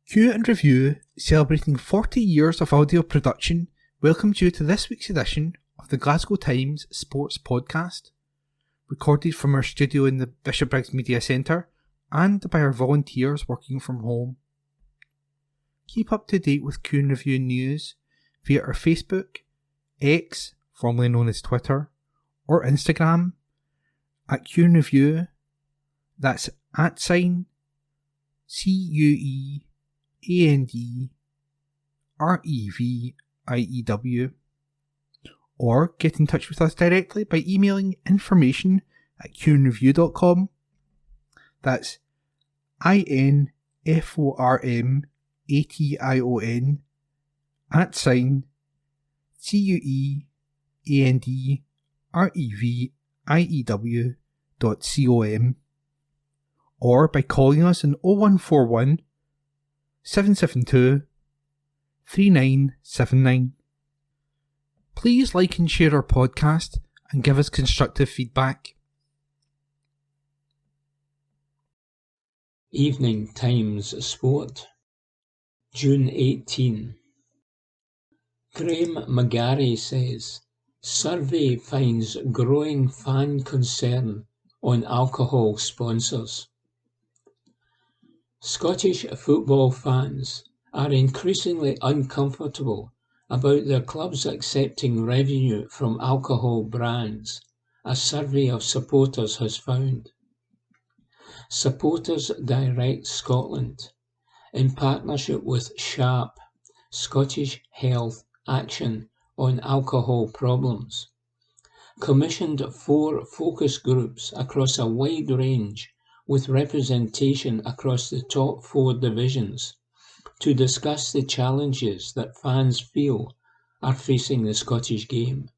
Cue and Review, celebrating 40 years of audio production, welcomes you to this week's edition of the Glasgow Times Sports Podcast, recorded from our studio in the Bishopbriggs Media Centre and by our volunteers working from home. Keep up to date with Cue and Review news via our Facebook, X, formerly known as Twitter, or Instagram at Cue and Review. That's @CUEANDREVIEW, or get in touch with us directly by emailing information@cueandreview.com. That's INFORMATION @CUEANDREVIEW.com, or by calling us on 0141 772 3979. Please like and share our podcast and give us constructive feedback. Evening Times Sport, June 18. Graham McGarry says, survey finds growing fan concern on alcohol sponsors. Scottish football fans are increasingly uncomfortable about their clubs accepting revenue from alcohol brands, a survey of supporters has found. Supporters Direct Scotland, in partnership with SHARP, Scottish Health Action on Alcohol Problems, commissioned 4 focus groups across a wide range with representation across the top 4 divisions to discuss the challenges that fans feel are facing the Scottish game.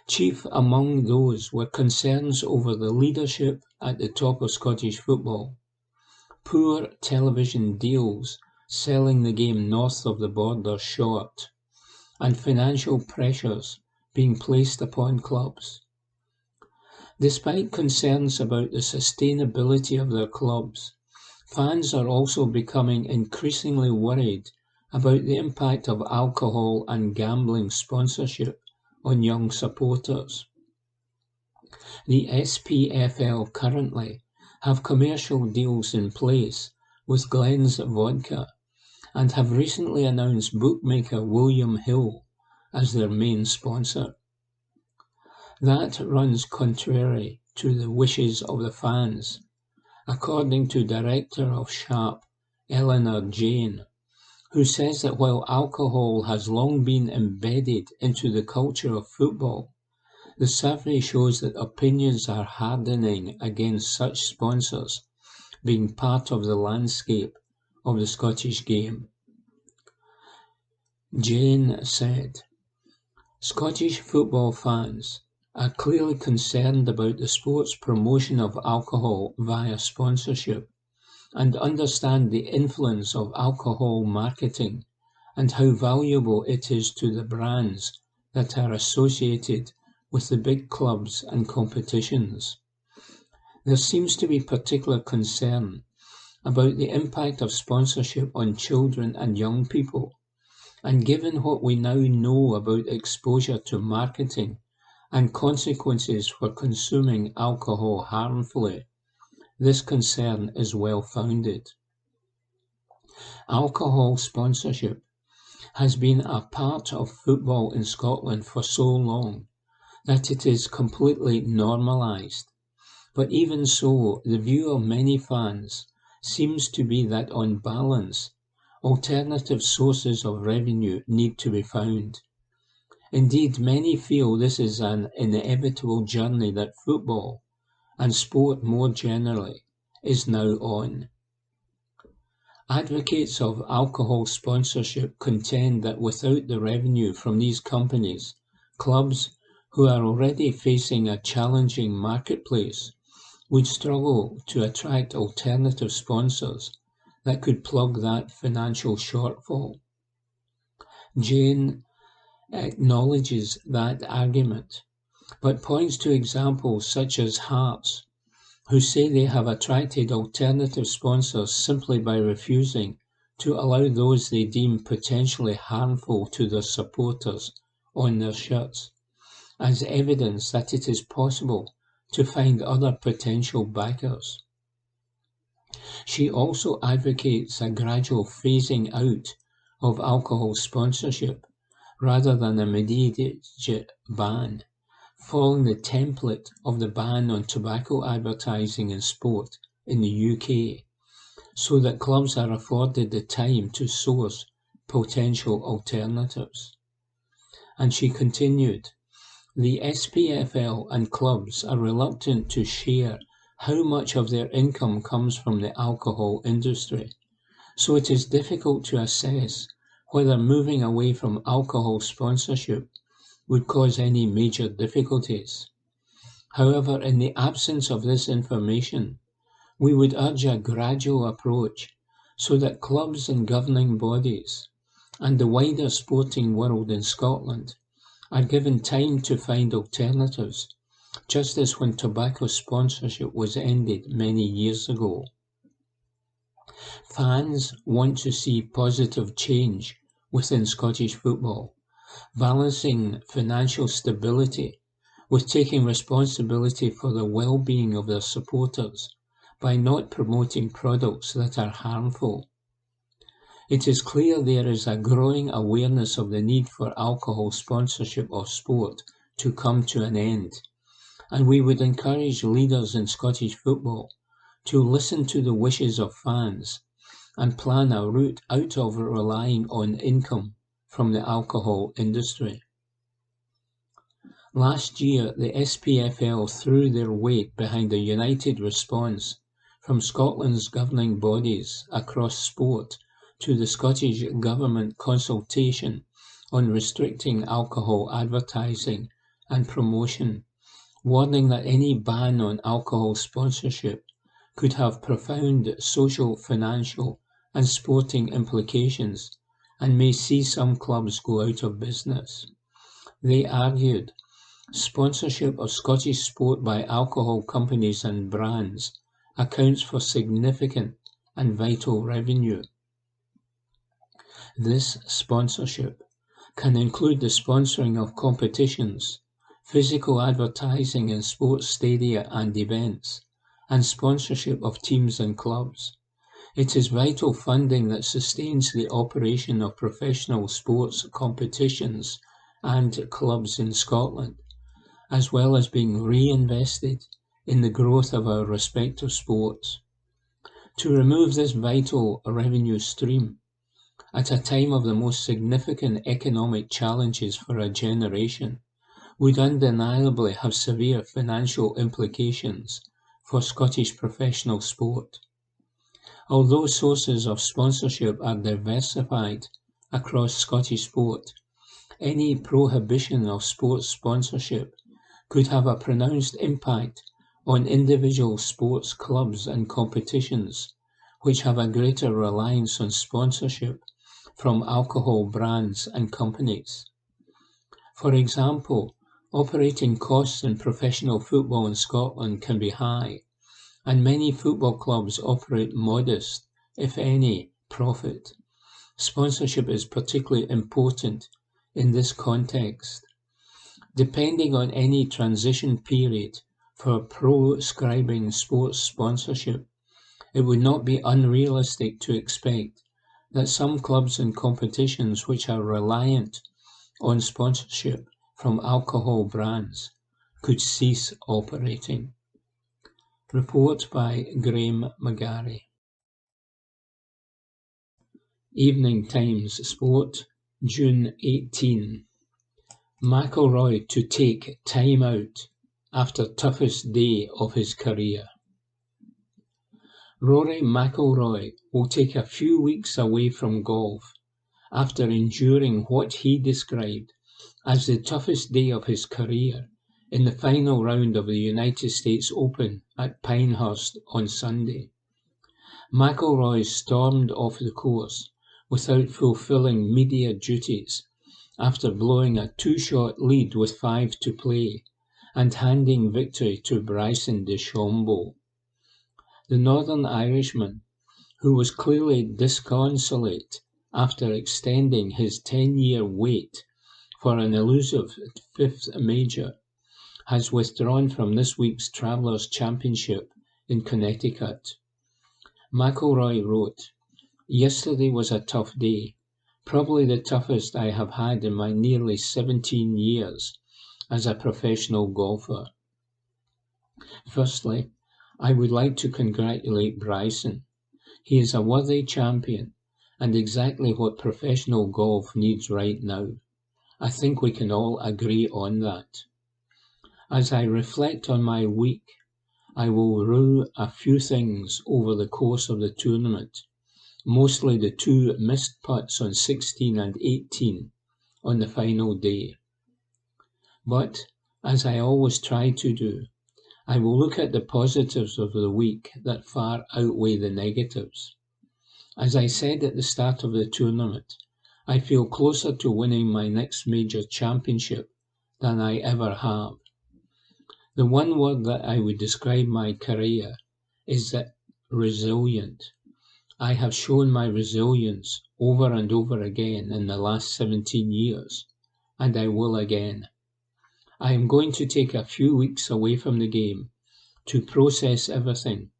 Chief among those were concerns over the leadership at the top of Scottish football, poor television deals selling the game north of the border short, and financial pressures being placed upon clubs. Despite concerns about the sustainability of their clubs, fans are also becoming increasingly worried about the impact of alcohol and gambling sponsorship on young supporters. The SPFL currently have commercial deals in place with Glen's Vodka and have recently announced bookmaker William Hill as their main sponsor. That runs contrary to the wishes of the fans, according to Director of SHARP, Eleanor Jane, who says that while alcohol has long been embedded into the culture of football, the survey shows that opinions are hardening against such sponsors being part of the landscape of the Scottish game. Jane said, Scottish football fans are clearly concerned about the sport's promotion of alcohol via sponsorship and understand the influence of alcohol marketing and how valuable it is to the brands that are associated with the big clubs and competitions. There seems to be particular concern about the impact of sponsorship on children and young people, and given what we now know about exposure to marketing and consequences for consuming alcohol harmfully, this concern is well founded. Alcohol sponsorship has been a part of football in Scotland for so long that it is completely normalised. But even so, the view of many fans seems to be that on balance, alternative sources of revenue need to be found. Indeed, many feel this is an inevitable journey that football, and sport more generally, is now on. Advocates of alcohol sponsorship contend that without the revenue from these companies, clubs, who are already facing a challenging marketplace, would struggle to attract alternative sponsors that could plug that financial shortfall. Jane acknowledges that argument, but points to examples such as Hearts, who say they have attracted alternative sponsors simply by refusing to allow those they deem potentially harmful to their supporters on their shirts, as evidence that it is possible to find other potential backers. She also advocates a gradual phasing out of alcohol sponsorship rather than an immediate ban, following the template of the ban on tobacco advertising in sport in the UK, so that clubs are afforded the time to source potential alternatives. And she continued, the SPFL and clubs are reluctant to share how much of their income comes from the alcohol industry, so it is difficult to assess whether moving away from alcohol sponsorship would cause any major difficulties. However, in the absence of this information, we would urge a gradual approach so that clubs and governing bodies and the wider sporting world in Scotland are given time to find alternatives, just as when tobacco sponsorship was ended many years ago. Fans want to see positive change within Scottish football, balancing financial stability with taking responsibility for the well-being of their supporters by not promoting products that are harmful. It is clear there is a growing awareness of the need for alcohol sponsorship of sport to come to an end, and we would encourage leaders in Scottish football to listen to the wishes of fans and plan a route out of relying on income from the alcohol industry. Last year, the SPFL threw their weight behind a united response from Scotland's governing bodies across sport to the Scottish Government consultation on restricting alcohol advertising and promotion, warning that any ban on alcohol sponsorship could have profound social, financial and sporting implications and may see some clubs go out of business. They argued, sponsorship of Scottish sport by alcohol companies and brands accounts for significant and vital revenue. This sponsorship can include the sponsoring of competitions, physical advertising in sports stadia and events, and sponsorship of teams and clubs. It is vital funding that sustains the operation of professional sports competitions and clubs in Scotland, as well as being reinvested in the growth of our respective sports. To remove this vital revenue stream, at a time of the most significant economic challenges for a generation, would undeniably have severe financial implications for Scottish professional sport. Although sources of sponsorship are diversified across Scottish sport, any prohibition of sports sponsorship could have a pronounced impact on individual sports clubs and competitions, which have a greater reliance on sponsorship from alcohol brands and companies. For example, operating costs in professional football in Scotland can be high, and many football clubs operate modest, if any, profit. Sponsorship is particularly important in this context. Depending on any transition period for proscribing sports sponsorship, it would not be unrealistic to expect that some clubs and competitions which are reliant on sponsorship from alcohol brands could cease operating. Report by Graham McGarry. Evening Times Sport, June 18. McIlroy to take time out after toughest day of his career. Rory McIlroy will take a few weeks away from golf after enduring what he described as the toughest day of his career in the final round of the United States Open at Pinehurst on Sunday. McIlroy stormed off the course without fulfilling media duties after blowing a two-shot lead with 5 to play and handing victory to Bryson DeChambeau. The Northern Irishman, who was clearly disconsolate after extending his 10-year wait for an elusive fifth major, has withdrawn from this week's Travellers' Championship in Connecticut. McIlroy wrote, "Yesterday was a tough day, probably the toughest I have had in my nearly 17 years as a professional golfer. Firstly, I would like to congratulate Bryson. He is a worthy champion and exactly what professional golf needs right now. I think we can all agree on that. As I reflect on my week, I will rue a few things over the course of the tournament, mostly the two missed putts on 16 and 18 on the final day. But, as I always try to do, I will look at the positives of the week that far outweigh the negatives. As I said at the start of the tournament, I feel closer to winning my next major championship than I ever have. The one word that I would describe my career is that resilient. I have shown my resilience over and over again in the last 17 years, and I will again. I am going to take a few weeks away from the game to process everything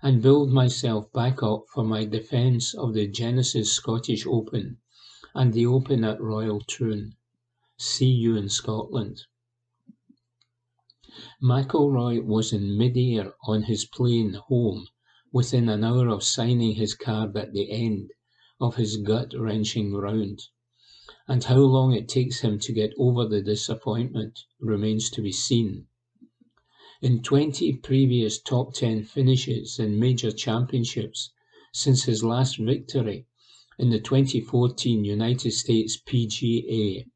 and build myself back up for my defence of the Genesis Scottish Open and the Open at Royal Troon. See you in Scotland." McIlroy was in mid-air on his plane home within an hour of signing his card at the end of his gut-wrenching round, and how long it takes him to get over the disappointment remains to be seen. In 20 previous top 10 finishes in major championships since his last victory in the 2014 United States PGA,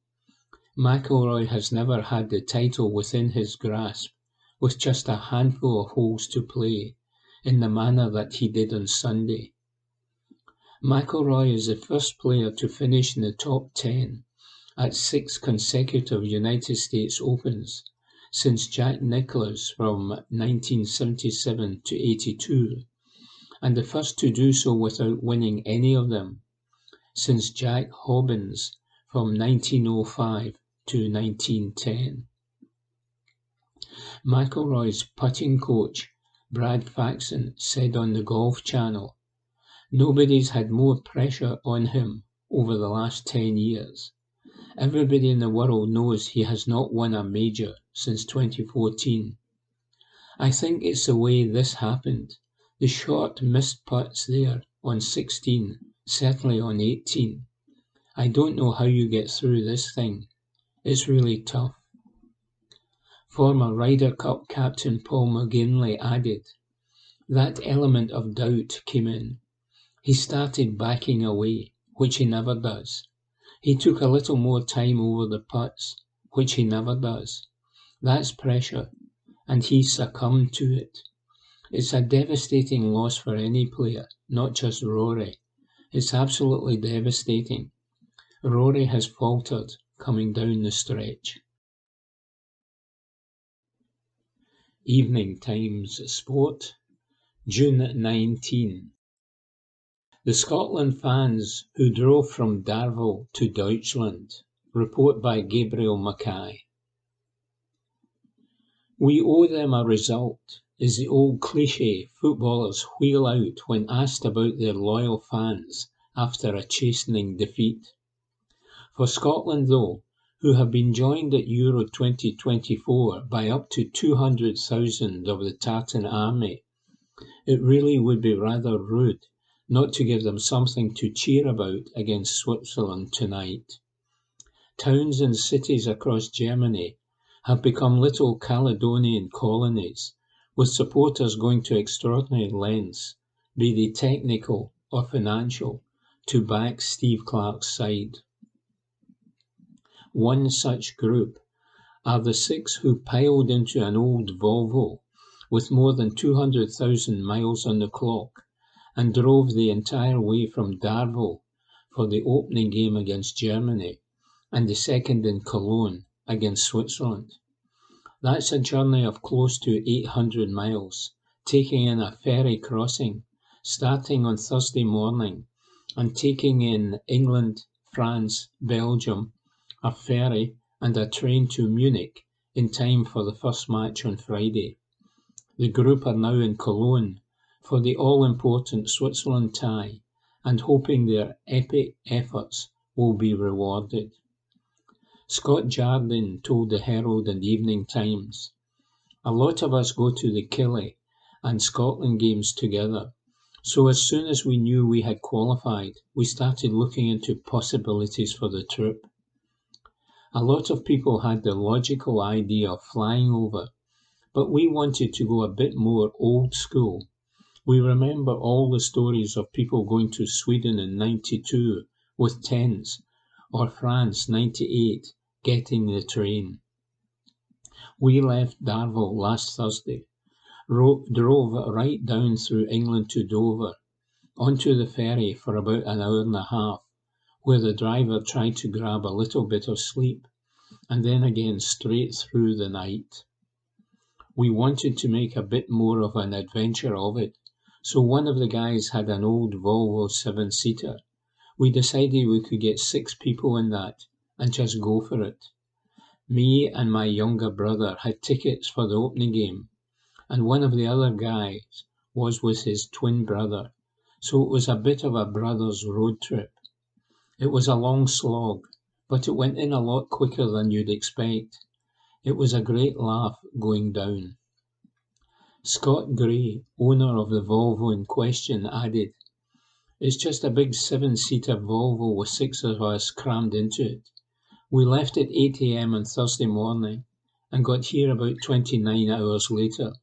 McIlroy has never had the title within his grasp with just a handful of holes to play in the manner that he did on Sunday. McIlroy is the first player to finish in the top 10 at 6 consecutive United States Opens since Jack Nicklaus from 1977 to 82, and the first to do so without winning any of them since Jack Hobbins from 1905 to 1910. McIlroy's putting coach, Brad Faxon, said on the Golf Channel, "Nobody's had more pressure on him over the last 10 years. Everybody in the world knows he has not won a major since 2014. I think it's the way this happened. The short missed putts there on 16, certainly on 18. I don't know how you get through this thing. It's really tough." Former Ryder Cup captain Paul McGinley added, "That element of doubt came in. He started backing away, which he never does. He took a little more time over the putts, which he never does. That's pressure, and he succumbed to it. It's a devastating loss for any player, not just Rory. It's absolutely devastating. Rory has faltered coming down the stretch." Evening Times Sport, June 19. The Scotland fans who drove from Darvel to Deutschland. Report by Gabriel Mackay. "We owe them a result," is the old cliché footballers wheel out when asked about their loyal fans after a chastening defeat. For Scotland, though, who have been joined at Euro 2024 by up to 200,000 of the Tartan Army, it really would be rather rude not to give them something to cheer about against Switzerland tonight. Towns and cities across Germany have become little Caledonian colonies, with supporters going to extraordinary lengths, be they technical or financial, to back Steve Clarke's side. One such group are the 6 who piled into an old Volvo with more than 200,000 miles on the clock and drove the entire way from Darvel for the opening game against Germany and the second in Cologne against Switzerland. That's a journey of close to 800 miles, taking in a ferry crossing, starting on Thursday morning and taking in England, France, Belgium, a ferry and a train to Munich in time for the first match on Friday. The group are now in Cologne for the all-important Switzerland tie and hoping their epic efforts will be rewarded. Scott Jardine told the Herald and Evening Times, "A lot of us go to the Killie and Scotland games together, so as soon as we knew we had qualified, we started looking into possibilities for the trip. A lot of people had the logical idea of flying over, but we wanted to go a bit more old school. We remember all the stories of people going to Sweden in '92 with tents, or France '98 getting the train. We left Darvel last Thursday, drove right down through England to Dover, onto the ferry for about an hour and a half, where the driver tried to grab a little bit of sleep, and then again straight through the night. We wanted to make a bit more of an adventure of it, so one of the guys had an old Volvo 7-seater. We decided we could get 6 people in that and just go for it. Me and my younger brother had tickets for the opening game, and one of the other guys was with his twin brother, so it was a bit of a brothers' road trip. It was a long slog, but it went in a lot quicker than you'd expect. It was a great laugh going down." Scott Gray, owner of the Volvo in question, added, "It's just a big 7-seater Volvo with 6 of us crammed into it. We left at 8 a.m. on Thursday morning and got here about 29 hours later.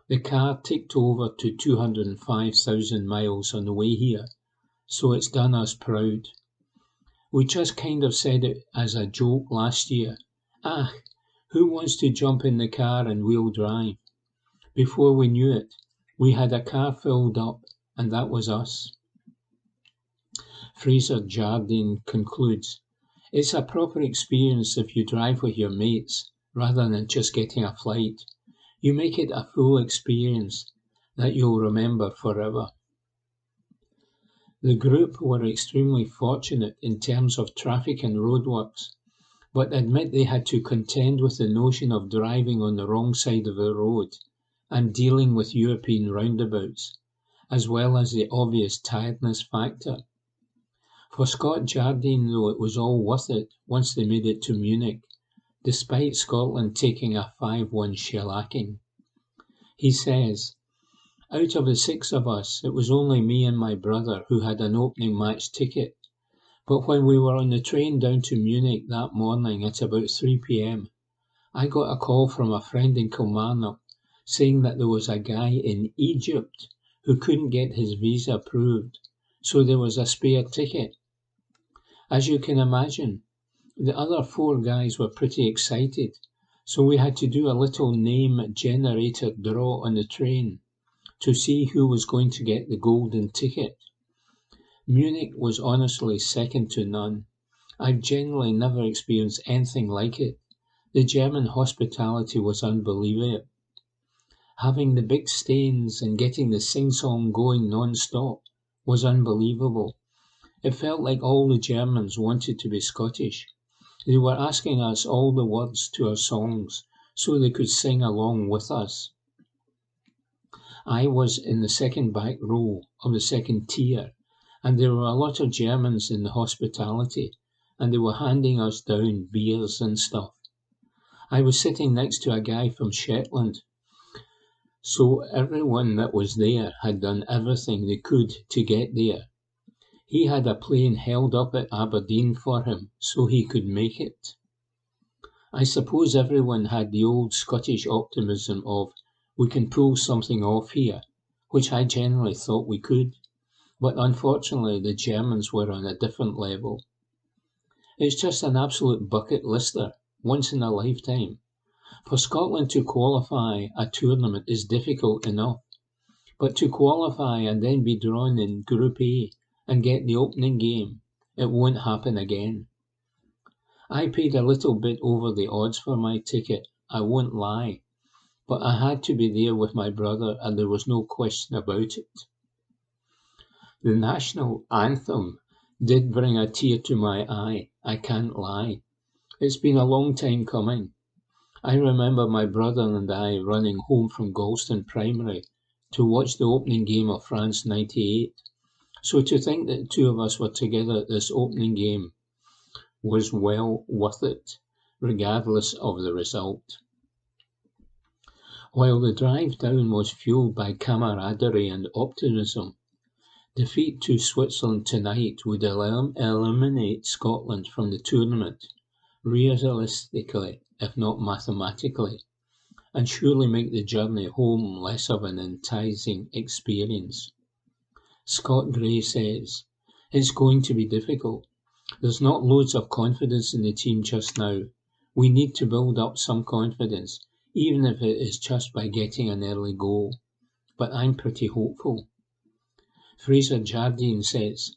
The car ticked over to 205,000 miles on the way here, so it's done us proud. We just kind of said it as a joke last year. Ah, who wants to jump in the car and wheel drive? Before we knew it, we had a car filled up, and that was us." Fraser Jardine concludes, "It's a proper experience if you drive with your mates, rather than just getting a flight. You make it a full experience that you'll remember forever." The group were extremely fortunate in terms of traffic and roadworks, but admit they had to contend with the notion of driving on the wrong side of the road and dealing with European roundabouts, as well as the obvious tiredness factor. For Scott Jardine, though, it was all worth it once they made it to Munich, despite Scotland taking a 5-1 shellacking. He says, "Out of the 6 of us, it was only me and my brother who had an opening match ticket, but when we were on the train down to Munich that morning at about 3 p.m, I got a call from a friend in Kilmarnock saying that there was a guy in Egypt who couldn't get his visa approved, so there was a spare ticket. As you can imagine, the other 4 guys were pretty excited, so we had to do a little name generator draw on the train to see who was going to get the golden ticket. Munich was honestly second to none. I've generally never experienced anything like it. The German hospitality was unbelievable. Having the big stains and getting the sing-song going non-stop was unbelievable. It felt like all the Germans wanted to be Scottish. They were asking us all the words to our songs so they could sing along with us. I was in the second back row of the second tier, and there were a lot of Germans in the hospitality, and they were handing us down beers and stuff. I was sitting next to a guy from Shetland, so everyone that was there had done everything they could to get there. He had a plane held up at Aberdeen for him so he could make it. I suppose everyone had the old Scottish optimism of, we can pull something off here, which I generally thought we could, but unfortunately the Germans were on a different level. It's just an absolute bucket lister, once in a lifetime. For Scotland to qualify a tournament is difficult enough, but to qualify and then be drawn in Group A and get the opening game, it won't happen again. I paid a little bit over the odds for my ticket, I won't lie, but I had to be there with my brother and there was no question about it." The national anthem did bring a tear to my eye, I can't lie. It's been a long time coming. I remember my brother and I running home from Galston Primary to watch the opening game of France 98. So to think that the two of us were together at this opening game was well worth it, regardless of the result. While the drive down was fueled by camaraderie and optimism, defeat to Switzerland tonight would eliminate Scotland from the tournament, realistically, if not mathematically, and surely make the journey home less of an enticing experience. Scott Gray says, "It's going to be difficult. There's not loads of confidence in the team just now. We need to build up some confidence, even if it is just by getting an early goal. But I'm pretty hopeful." Fraser Jardine says,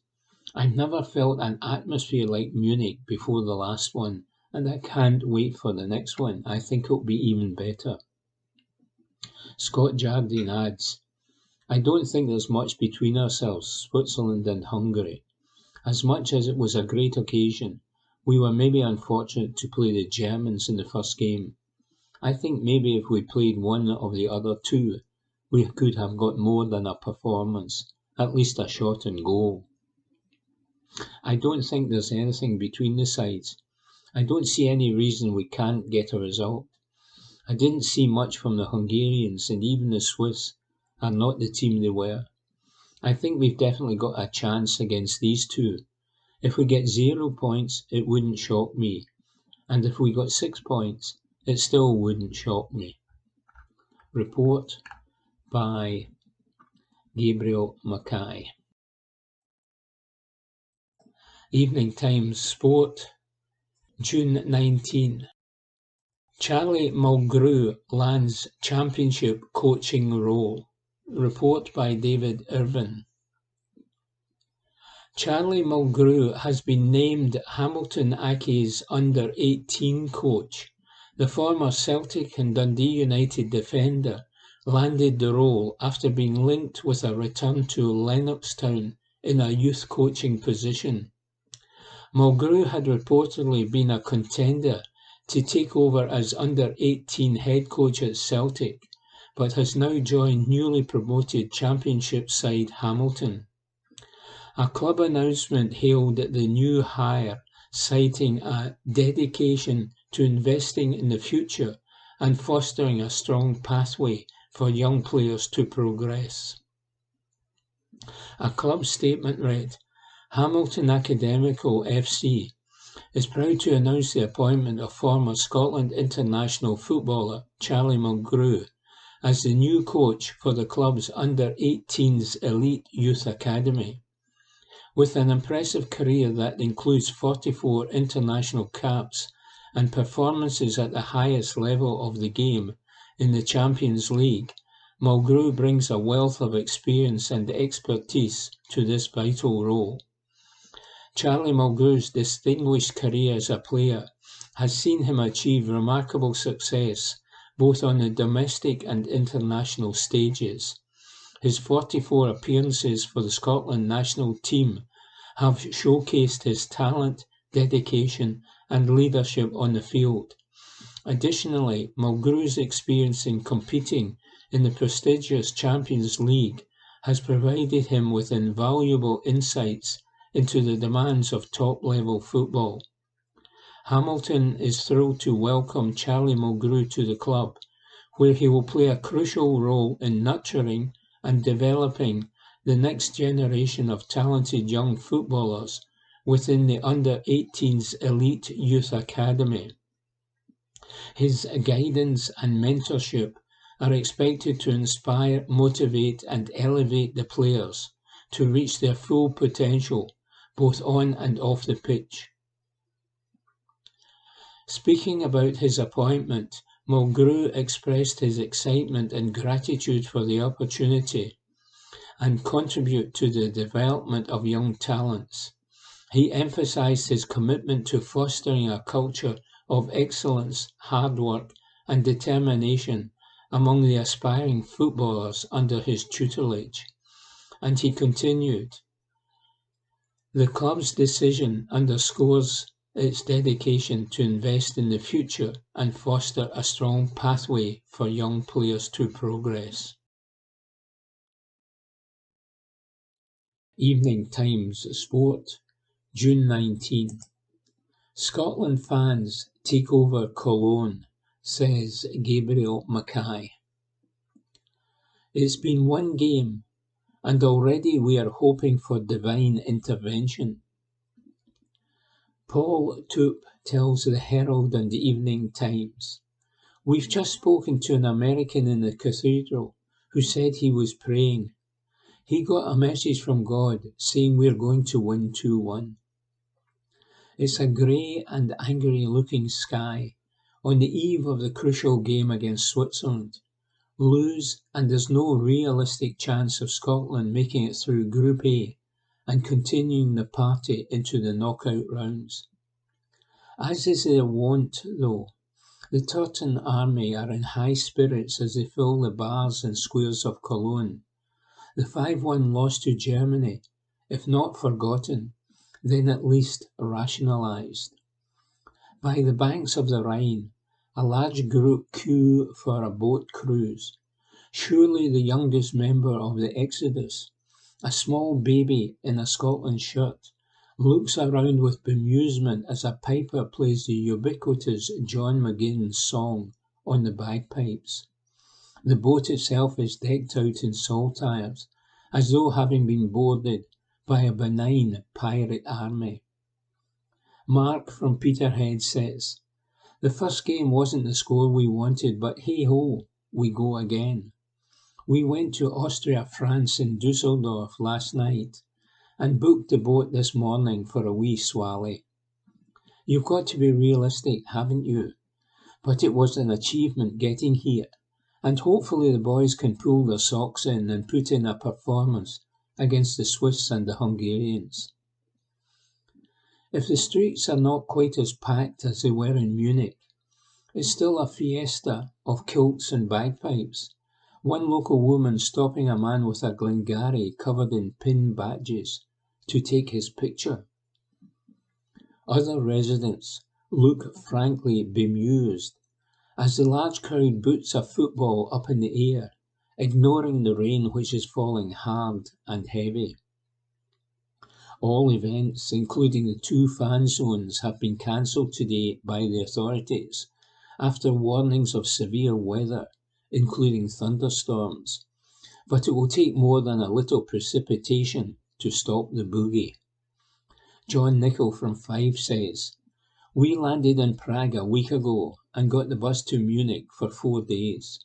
"I've never felt an atmosphere like Munich before the last one, and I can't wait for the next one. I think it'll be even better." Scott Jardine adds, "I don't think there's much between ourselves, Switzerland and Hungary. As much as it was a great occasion, we were maybe unfortunate to play the Germans in the first game. I think maybe if we played one of the other two, we could have got more than a performance, at least a shot on goal. I don't think there's anything between the sides. I don't see any reason we can't get a result. I didn't see much from the Hungarians, and even the Swiss are not the team they were. I think we've definitely got a chance against these two. If we get 0 points, it wouldn't shock me. And if we got 6 points, it still wouldn't shock me." Report by Gabriel Mackay. Evening Times Sport, June 19. Charlie Mulgrew lands championship coaching role. Report by David Irvin. Charlie Mulgrew has been named Hamilton Accies under-18 coach. The former Celtic and Dundee United defender landed the role after being linked with a return to Lennoxtown in a youth coaching position. Mulgrew had reportedly been a contender to take over as under-18 head coach at Celtic, but has now joined newly promoted Championship side Hamilton. A club announcement hailed the new hire, citing a dedication to investing in the future and fostering a strong pathway for young players to progress. A club statement read, "Hamilton Academical FC is proud to announce the appointment of former Scotland international footballer Charlie Mulgrew as the new coach for the club's under-18s elite youth academy. With an impressive career that includes 44 international caps and performances at the highest level of the game in the Champions League, Mulgrew brings a wealth of experience and expertise to this vital role. Charlie Mulgrew's distinguished career as a player has seen him achieve remarkable success both on the domestic and international stages. His 44 appearances for the Scotland national team have showcased his talent, dedication and leadership on the field. Additionally, Mulgrew's experience in competing in the prestigious Champions League has provided him with invaluable insights into the demands of top-level football. Hamilton is thrilled to welcome Charlie Mulgrew to the club, where he will play a crucial role in nurturing and developing the next generation of talented young footballers within the under-18s elite youth academy. His guidance and mentorship are expected to inspire, motivate and elevate the players to reach their full potential, both on and off the pitch. Speaking about his appointment, Mulgrew expressed his excitement and gratitude for the opportunity and contribute to the development of young talents. He emphasized his commitment to fostering a culture of excellence, hard work and determination among the aspiring footballers under his tutelage. And he continued, The club's decision underscores its dedication to invest in the future and foster a strong pathway for young players to progress. Evening Times Sport, June 19. Scotland fans take over Cologne, says Gabriel Mackay. It's been one game, and already we are hoping for divine intervention. Paul Toop tells the Herald and the Evening Times, "We've just spoken to an American in the cathedral who said he was praying. He got a message from God saying we're going to win 2-1. It's a grey and angry-looking sky on the eve of the crucial game against Switzerland. Lose and there's no realistic chance of Scotland making it through Group A and continuing the party into the knockout rounds. As is their wont, though, the Teuton army are in high spirits as they fill the bars and squares of Cologne. The 5-1 loss to Germany, if not forgotten, then at least rationalised. By the banks of the Rhine, a large group queue for a boat cruise. Surely the youngest member of the Exodus, a small baby in a Scotland shirt, looks around with bemusement as a piper plays the ubiquitous John McGinn's song on the bagpipes. The boat itself is decked out in saltires, as though having been boarded by a benign pirate army. Mark from Peterhead says, "The first game wasn't the score we wanted, but hey-ho, we go again. We went to Austria, France in Dusseldorf last night and booked the boat this morning for a wee swally. You've got to be realistic, haven't you? But it was an achievement getting here, and hopefully the boys can pull their socks in and put in a performance against the Swiss and the Hungarians." If the streets are not quite as packed as they were in Munich, it's still a fiesta of kilts and bagpipes, one local woman stopping a man with a Glengarry covered in pin badges to take his picture. Other residents look frankly bemused as the large crowd boots a football up in the air, ignoring the rain which is falling hard and heavy. All events, including the 2 fan zones, have been cancelled today by the authorities after warnings of severe weather, including thunderstorms. But it will take more than a little precipitation to stop the boogie. John Nichol from Fife says, "We landed in Prague a week ago and got the bus to Munich for 4 days.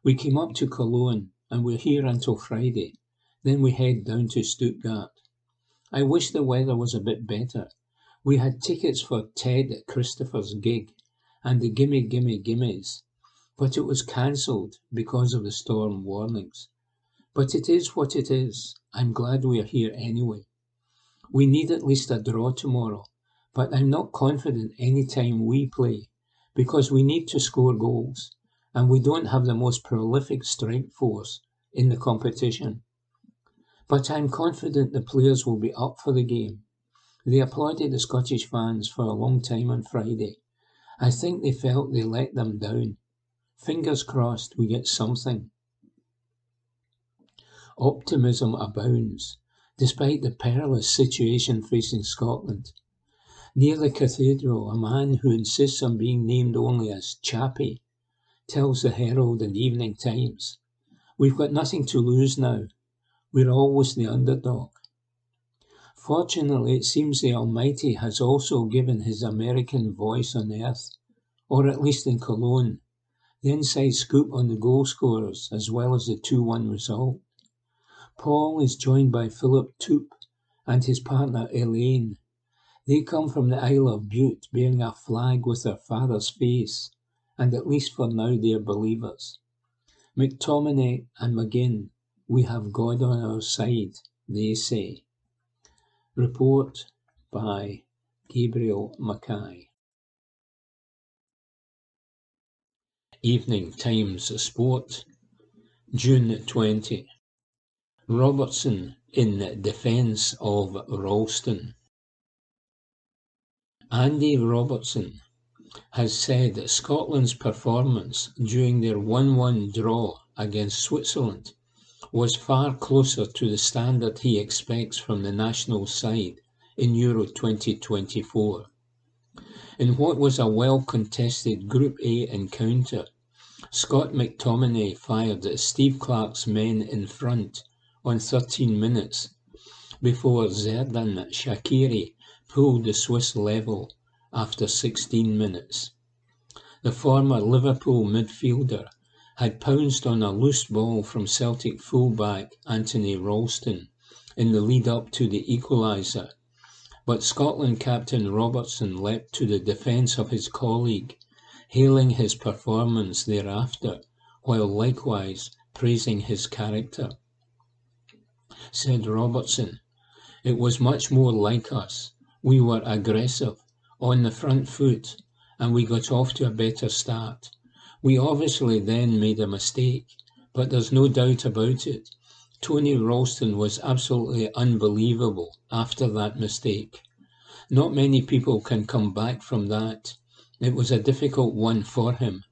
We came up to Cologne and we're here until Friday. Then we head down to Stuttgart. I wish the weather was a bit better. We had tickets for Ted Christopher's gig and the Gimme Gimme Gimmes, but it was cancelled because of the storm warnings. But it is what it is. I'm glad we are here anyway. We need at least a draw tomorrow, but I'm not confident any time we play because we need to score goals and we don't have the most prolific strike force in the competition. But I'm confident the players will be up for the game. They applauded the Scottish fans for a long time on Friday. I think they felt they let them down. Fingers crossed we get something." Optimism abounds, despite the perilous situation facing Scotland. Near the cathedral, a man who insists on being named only as Chappie tells the Herald and Evening Times, "We've got nothing to lose now. We're always the underdog." Fortunately, it seems the Almighty has also given his American voice on earth, or at least in Cologne, the inside scoop on the goal scorers as well as the 2-1 result. Paul is joined by Philip Toop and his partner Elaine. They come from the Isle of Bute bearing a flag with their father's face, and at least for now they are believers. McTominay and McGinn, we have God on our side, they say. Report by Gabriel Mackay. Evening Times Sport, June 20. Robertson in defence of Ralston. Andy Robertson has said that Scotland's performance during their 1-1 draw against Switzerland was far closer to the standard he expects from the national side in Euro 2024. In what was a well-contested Group A encounter, Scott McTominay fired at Steve Clarke's men in front on 13 minutes before Xherdan Shaqiri pulled the Swiss level after 16 minutes. The former Liverpool midfielder had pounced on a loose ball from Celtic fullback Anthony Ralston in the lead-up to the equaliser, but Scotland captain Robertson leapt to the defence of his colleague, hailing his performance thereafter, while likewise praising his character. Said Robertson, "It was much more like us. We were aggressive, on the front foot, and we got off to a better start. We obviously then made a mistake, but there's no doubt about it. Tony Ralston was absolutely unbelievable after that mistake. Not many people can come back from that. It was a difficult one for him,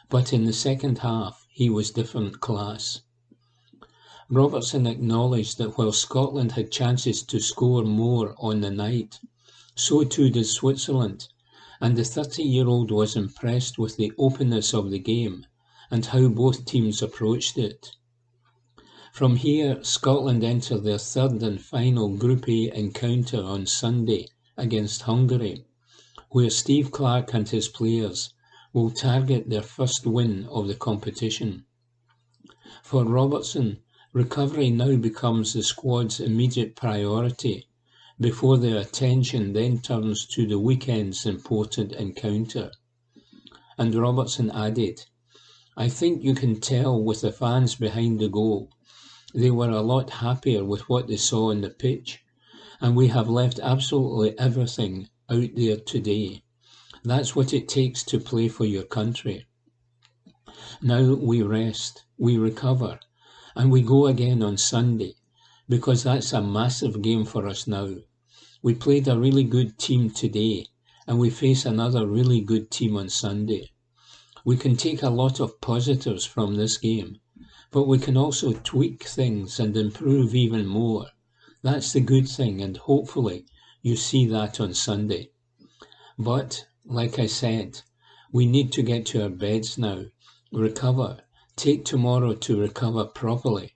but in the second half he was different class." Robertson acknowledged that while Scotland had chances to score more on the night, so too did Switzerland, and the 30-year-old was impressed with the openness of the game and how both teams approached it. From here, Scotland enter their third and final Group A encounter on Sunday against Hungary, where Steve Clarke and his players will target their first win of the competition. For Robertson, recovery now becomes the squad's immediate priority, before their attention then turns to the weekend's important encounter. And Robertson added, "I think you can tell with the fans behind the goal. They were a lot happier with what they saw on the pitch, and we have left absolutely everything out there today. That's what it takes to play for your country. Now we rest, we recover, and we go again on Sunday, because that's a massive game for us now. We played a really good team today, and we face another really good team on Sunday. We can take a lot of positives from this game, but we can also tweak things and improve even more. That's the good thing, and hopefully you see that on Sunday. But, like I said, we need to get to our beds now, recover, take tomorrow to recover properly,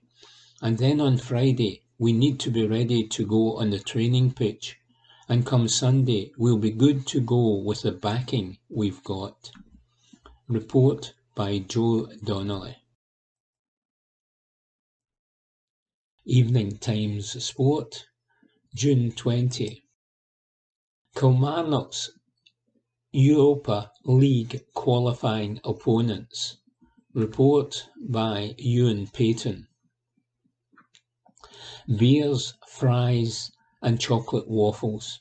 and then on Friday we need to be ready to go on the training pitch, and come Sunday we'll be good to go with the backing we've got." Report by Joe Donnelly. Evening Times Sport, June 20. Kilmarnock's Europa League qualifying opponents. Report by Ewan Payton. Beers, fries and chocolate waffles.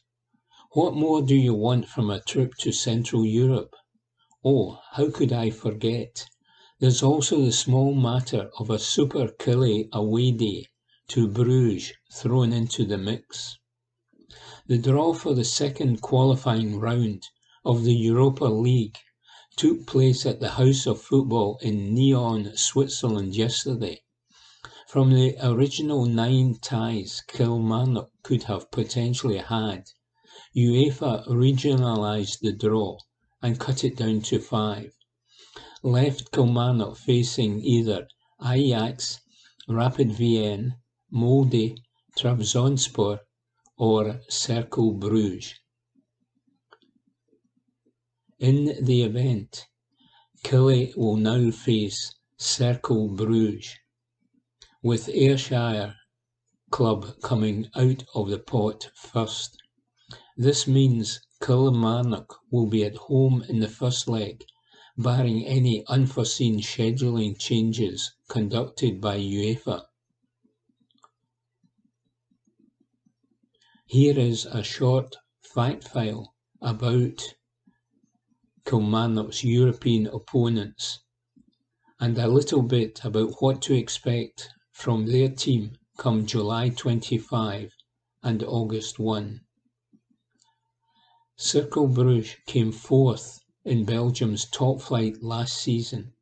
What more do you want from a trip to Central Europe? Oh, how could I forget? There's also the small matter of a Super Killie away day to Bruges thrown into the mix. The draw for the second qualifying round of the Europa League took place at the House of Football in Nyon, Switzerland yesterday. From the original 9 ties Kilmarnock could have potentially had, UEFA regionalised the draw and cut it down to 5, left Kilmarnock facing either Ajax, Rapid Vienna, Molde, Trabzonspor or Cercle Bruges. In the event, Killie will now face Cercle Bruges, with Ayrshire club coming out of the pot first. This means Kilmarnock will be at home in the first leg, barring any unforeseen scheduling changes conducted by UEFA. Here is a short fact file about Kilmarnock's European opponents and a little bit about what to expect from their team come July 25 and August 1. Cercle Bruges came fourth in Belgium's top flight last season.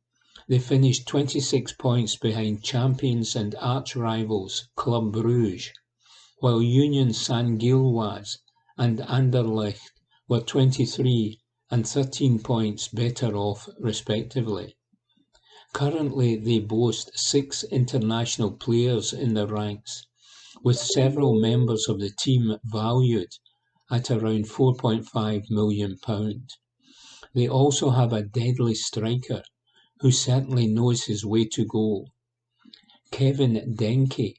They finished 26 points behind champions and arch-rivals Club Brugge, while Union Saint-Gilloise and Anderlecht were 23 and 13 points better off respectively. Currently they boast 6 international players in their ranks, with several members of the team valued at around £4.5 million. They also have a deadly striker who certainly knows his way to goal. Kevin Denke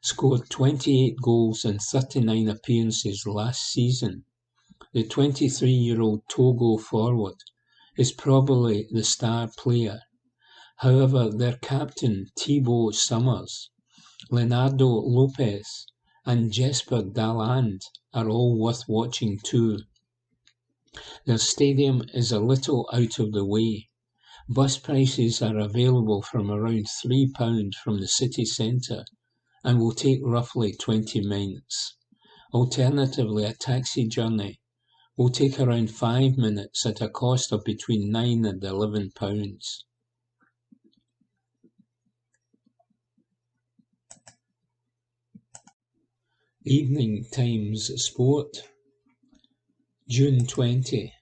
scored 28 goals in 39 appearances last season. The 23-year-old Togo forward is probably the star player. However, their captain Thibaut Summers, Leonardo Lopez and Jesper Dalland are all worth watching too. Their stadium is a little out of the way. Bus prices are available from around £3 from the city centre and will take roughly 20 minutes. Alternatively, a taxi journey will take around 5 minutes at a cost of between £9 and £11. Evening Times Sport, June 20.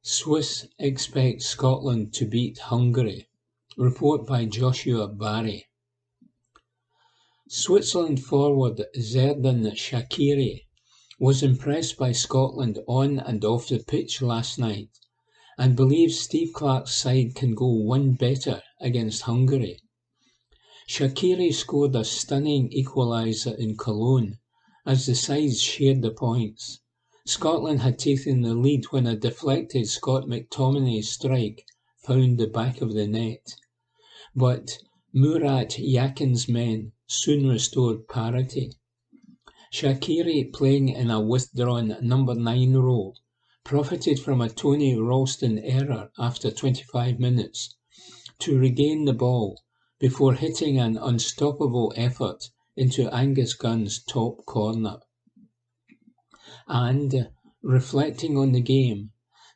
Swiss expect Scotland to beat Hungary. Report by Joshua Barry. Switzerland forward Xherdan Shaqiri was impressed by Scotland on and off the pitch last night and believes Steve Clarke's side can go one better against Hungary. Shaqiri scored a stunning equaliser in Cologne as the sides shared the points. Scotland had taken the lead when a deflected Scott McTominay strike found the back of the net. But Murat Yakin's men soon restored parity. Shaqiri, playing in a withdrawn number 9 role, profited from a Tony Ralston error after 25 minutes to regain the ball before hitting an unstoppable effort into Angus Gunn's top corner. And, reflecting on the game,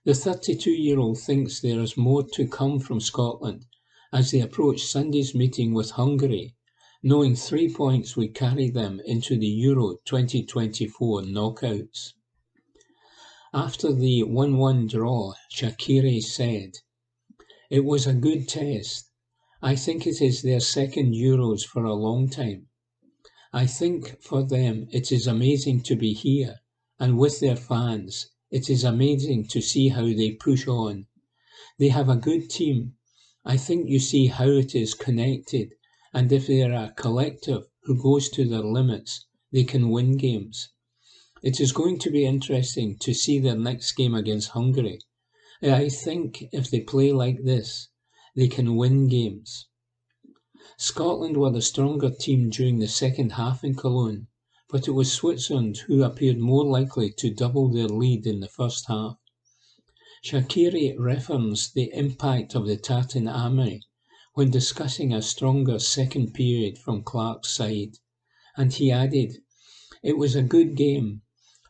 the 32-year-old thinks there is more to come from Scotland as they approach Sunday's meeting with Hungary, knowing 3 points would carry them into the Euro 2024 knockouts. After the 1-1 draw, Shaqiri said, "It was a good test. I think it is their second Euros for a long time. I think for them it is amazing to be here, and with their fans, it is amazing to see how they push on. They have a good team. I think you see how it is connected, and if they are a collective who goes to their limits, they can win games. It is going to be interesting to see their next game against Hungary. I think if they play like this, they can win games." Scotland were the stronger team during the second half in Cologne, but it was Switzerland who appeared more likely to double their lead in the first half. Shaqiri referenced the impact of the Tartan Army when discussing a stronger second period from Clarke's side, and he added, "It was a good game.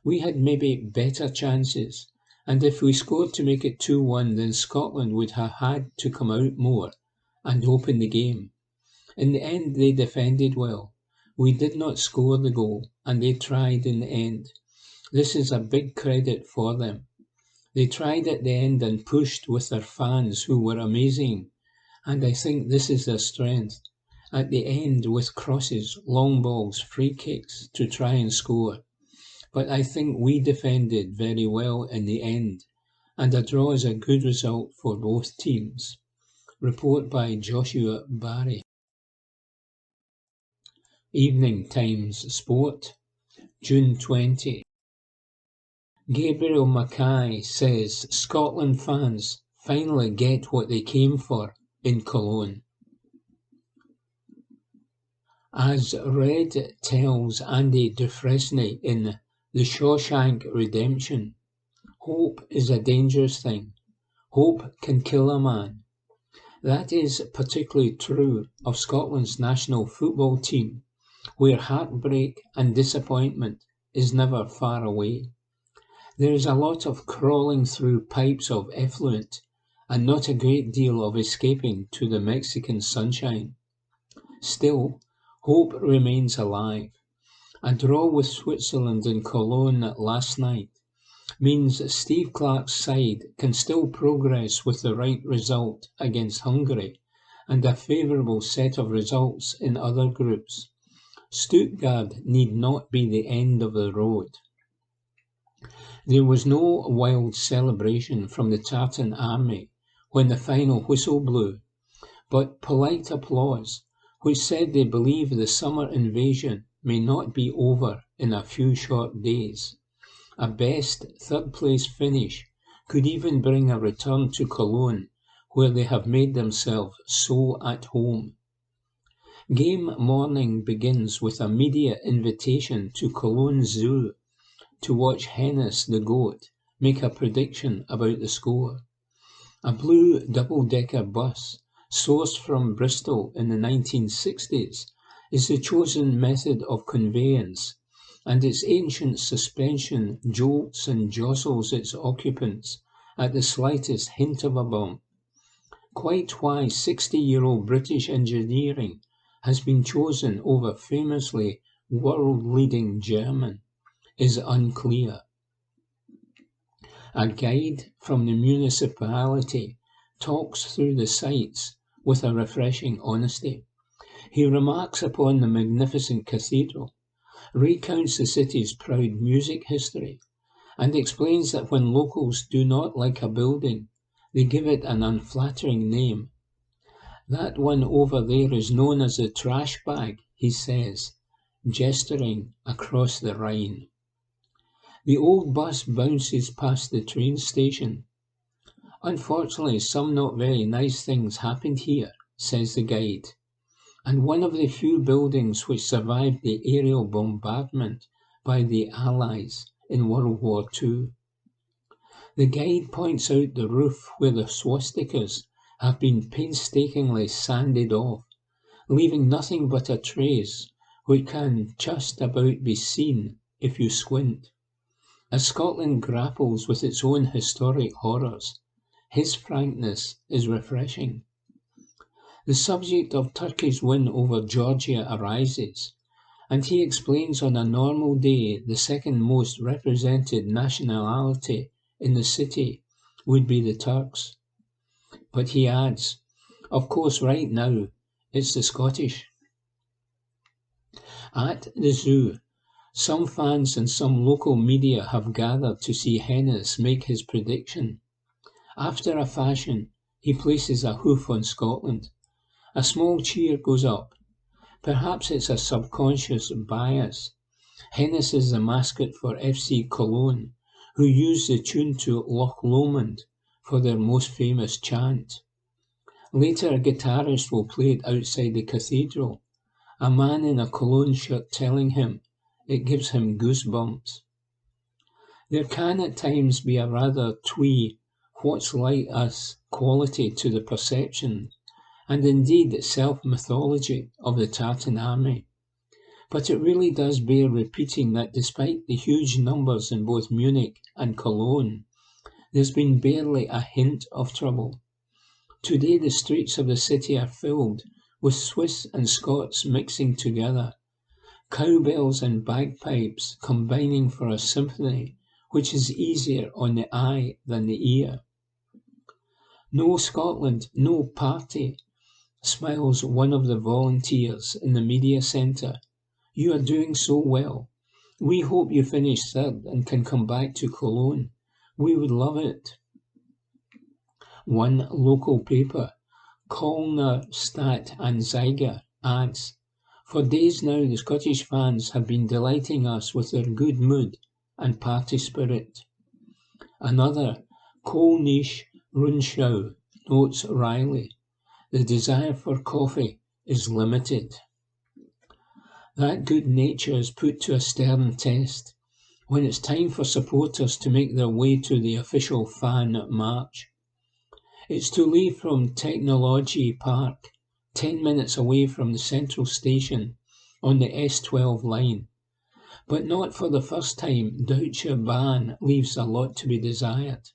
We had maybe better chances, and if we scored to make it 2-1, then Scotland would have had to come out more and open the game. In the end, they defended well. We did not score the goal, and they tried in the end. This is a big credit for them. They tried at the end and pushed with their fans who were amazing, and I think this is their strength. At the end with crosses, long balls, free kicks to try and score. But I think we defended very well in the end, and a draw is a good result for both teams." Report by Joshua Barry. Evening Times Sport, June 20. Gabriel Mackay says Scotland fans finally get what they came for in Cologne. As Red tells Andy Dufresne in The Shawshank Redemption, hope is a dangerous thing. Hope can kill a man. That is particularly true of Scotland's national football team, where heartbreak and disappointment is never far away. There is a lot of crawling through pipes of effluent, and not a great deal of escaping to the Mexican sunshine. Still, hope remains alive. A draw with Switzerland in Cologne last night means that Steve Clarke's side can still progress with the right result against Hungary and a favourable set of results in other groups. Stuttgart need not be the end of the road. There was no wild celebration from the Tartan army when the final whistle blew, but polite applause, which said they believe the summer invasion may not be over in a few short days. A best third-place finish could even bring a return to Cologne, where they have made themselves so at home. Game morning begins with a media invitation to Cologne Zoo to watch Hennis the goat make a prediction about the score. A blue double-decker bus, sourced from Bristol in the 1960s, is the chosen method of conveyance, and its ancient suspension jolts and jostles its occupants at the slightest hint of a bump. Quite why 60-year-old British engineering has been chosen over famously world-leading German is unclear. A guide from the municipality talks through the sights with a refreshing honesty. He remarks upon the magnificent cathedral, recounts the city's proud music history, and explains that when locals do not like a building, they give it an unflattering name. That one over there is known as the trash bag, he says, gesturing across the Rhine. The old bus bounces past the train station. Unfortunately, some not very nice things happened here, says the guide, and one of the few buildings which survived the aerial bombardment by the Allies in World War II. The guide points out the roof where the swastikas have been painstakingly sanded off, leaving nothing but a trace which can just about be seen if you squint. As Scotland grapples with its own historic horrors, his frankness is refreshing. The subject of Turkey's win over Georgia arises, and he explains on a normal day the second most represented nationality in the city would be the Turks. But he adds, of course right now it's the Scottish. At the zoo, some fans and some local media have gathered to see Hennis make his prediction. After a fashion, he places a hoof on Scotland. A small cheer goes up. Perhaps it's a subconscious bias. Hennis is the mascot for FC Cologne, who use the tune to Loch Lomond for their most famous chant. Later, a guitarist will play it outside the cathedral, a man in a Cologne shirt telling him it gives him goosebumps. There can at times be a rather twee, what's like us quality to the perception, and indeed self-mythology of the Tartan army. But it really does bear repeating that despite the huge numbers in both Munich and Cologne, there's been barely a hint of trouble. Today the streets of the city are filled with Swiss and Scots mixing together, cowbells and bagpipes combining for a symphony which is easier on the eye than the ear. No Scotland, no party, smiles one of the volunteers in the media centre. You are doing so well. We hope you finish third and can come back to Cologne. We would love it. One local paper, Kölner Stadt-Anzeiger, adds, for days now the Scottish fans have been delighting us with their good mood and party spirit. Another, Kölnische Rundschau, notes Riley, the desire for coffee is limited. That good nature is put to a stern test when it's time for supporters to make their way to the official fan march. It's to leave from Technology Park, 10 minutes away from the central station on the S12 line. But not for the first time, Deutsche Bahn leaves a lot to be desired.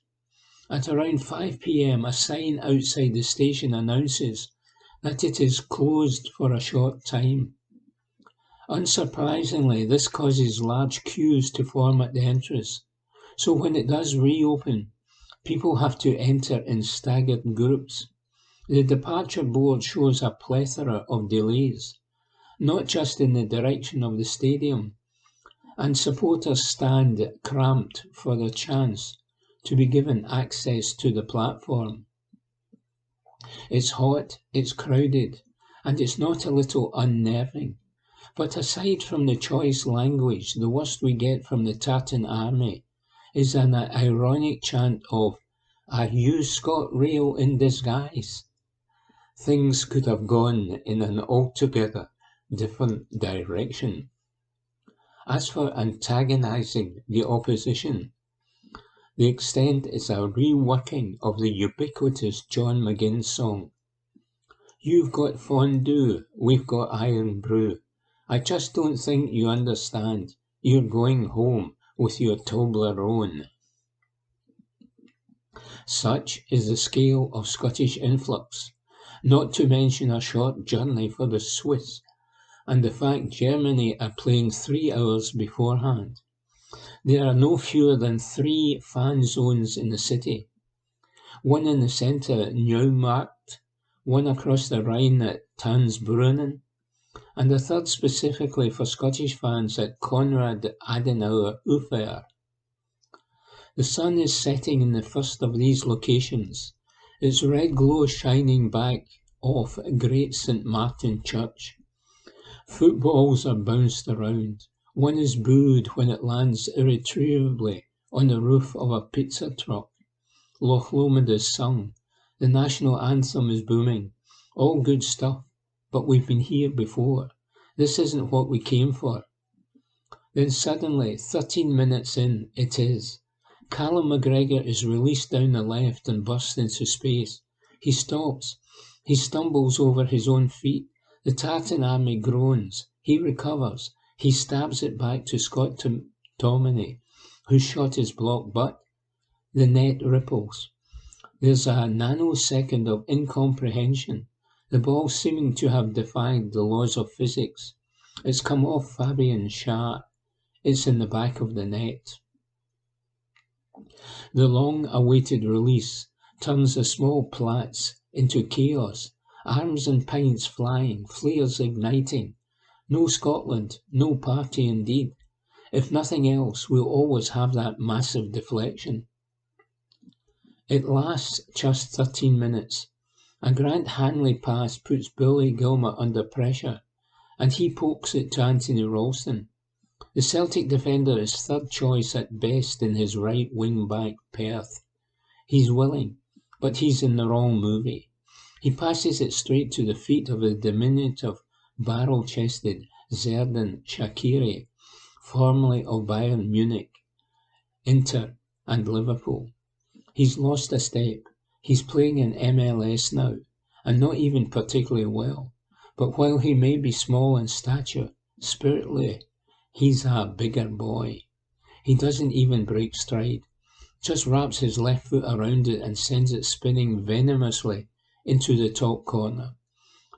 At around 5 p.m, a sign outside the station announces that it is closed for a short time. Unsurprisingly, this causes large queues to form at the entrance, so when it does reopen, people have to enter in staggered groups. The departure board shows a plethora of delays, not just in the direction of the stadium, and supporters stand cramped for the chance to be given access to the platform. It's hot, it's crowded, and it's not a little unnerving. But aside from the choice language, the worst we get from the Tartan Army is an ironic chant of, "Are you ScotRail in disguise?" Things could have gone in an altogether different direction. As for antagonising the opposition, the extent is a reworking of the ubiquitous John McGinn song. You've got fondue, we've got iron brew. I just don't think you understand. You're going home with your Toblerone. Such is the scale of Scottish influx, not to mention a short journey for the Swiss, and the fact Germany are playing 3 hours beforehand. There are no fewer than 3 fan zones in the city. One in the centre at Neumarkt, one across the Rhine at Tanzbrunnen, and a third specifically for Scottish fans at Konrad Adenauer Ufer. The sun is setting in the first of these locations, its red glow shining back off Great St. Martin Church. Footballs are bounced around. One is booed when it lands irretrievably on the roof of a pizza truck. Loch Lomond is sung. The national anthem is booming. All good stuff, but we've been here before. This isn't what we came for. Then suddenly, 13 minutes in, it is. Callum McGregor is released down the left and bursts into space. He stops. He stumbles over his own feet. The Tartan Army groans. He recovers. He stabs it back to Scott McTominay, whose shot is blocked, but the net ripples. There's a nanosecond of incomprehension, the ball seeming to have defied the laws of physics. It's come off Fabian Schär. It's in the back of the net. The long-awaited release turns the small Platz into chaos, arms and pints flying, flares igniting. No Scotland, no party indeed. If nothing else, we'll always have that massive deflection. It lasts just 13 minutes. A Grant Hanley pass puts Billy Gilmour under pressure, and he pokes it to Anthony Ralston. The Celtic defender is third choice at best in his right wing-back Perth. He's willing, but he's in the wrong movie. He passes it straight to the feet of the diminutive, barrel-chested Xherdan Shaqiri, formerly of Bayern Munich, Inter and Liverpool. He's lost a step. He's playing in MLS now, and not even particularly well. But while he may be small in stature, spiritually, he's a bigger boy. He doesn't even break stride, just wraps his left foot around it and sends it spinning venomously into the top corner.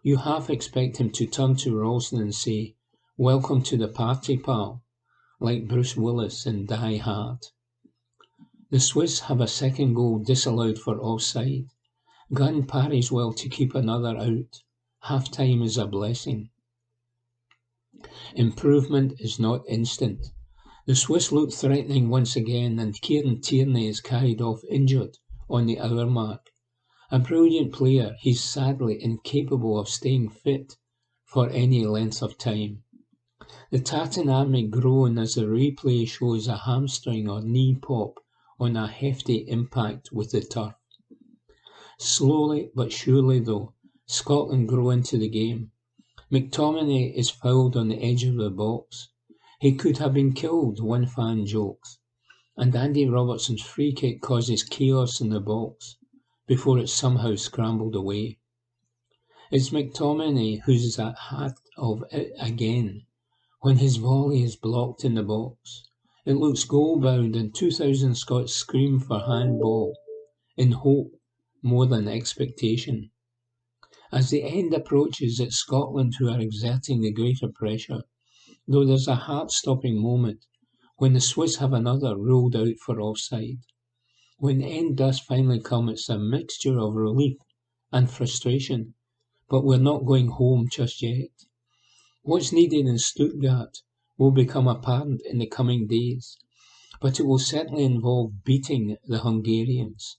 You half expect him to turn to Ralston and say, "Welcome to the party, pal," like Bruce Willis in Die Hard. The Swiss have a second goal disallowed for offside. Gunn parries well to keep another out. Half-time is a blessing. Improvement is not instant. The Swiss look threatening once again, and Kieran Tierney is carried off injured on the hour mark. A brilliant player, he's sadly incapable of staying fit for any length of time. The Tartan Army groan as the replay shows a hamstring or knee pop on a hefty impact with the turf. Slowly but surely, though, Scotland grow into the game. McTominay is fouled on the edge of the box. He could have been killed, one fan jokes. And Andy Robertson's free kick causes chaos in the box. before it somehow scrambled away. It's McTominay who's at heart of it again. When his volley is blocked in the box, it looks goal-bound and 2,000 Scots scream for handball, in hope more than expectation. As the end approaches, it's Scotland who are exerting the greater pressure, though there's a heart-stopping moment when the Swiss have another ruled out for offside. When the end does finally come, it's a mixture of relief and frustration, but we're not going home just yet. What's needed in Stuttgart will become apparent in the coming days, but it will certainly involve beating the Hungarians.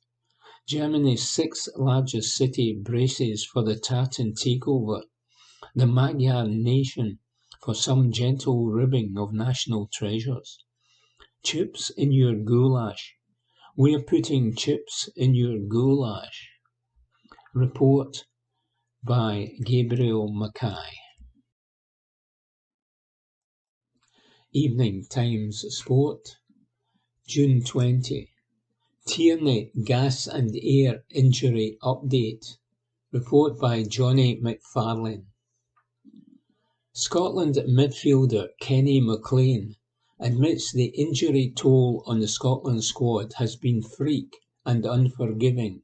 Germany's sixth largest city braces for the tartan takeover, the Magyar nation for some gentle ribbing of national treasures. Chips in your goulash. We're putting chips in your goulash. Report by Gabriel Mackay. Evening Times Sport, June 20. Tierney gas and air injury update. Report by Johnny McFarlane. Scotland midfielder Kenny McLean admits the injury toll on the Scotland squad has been freak and unforgiving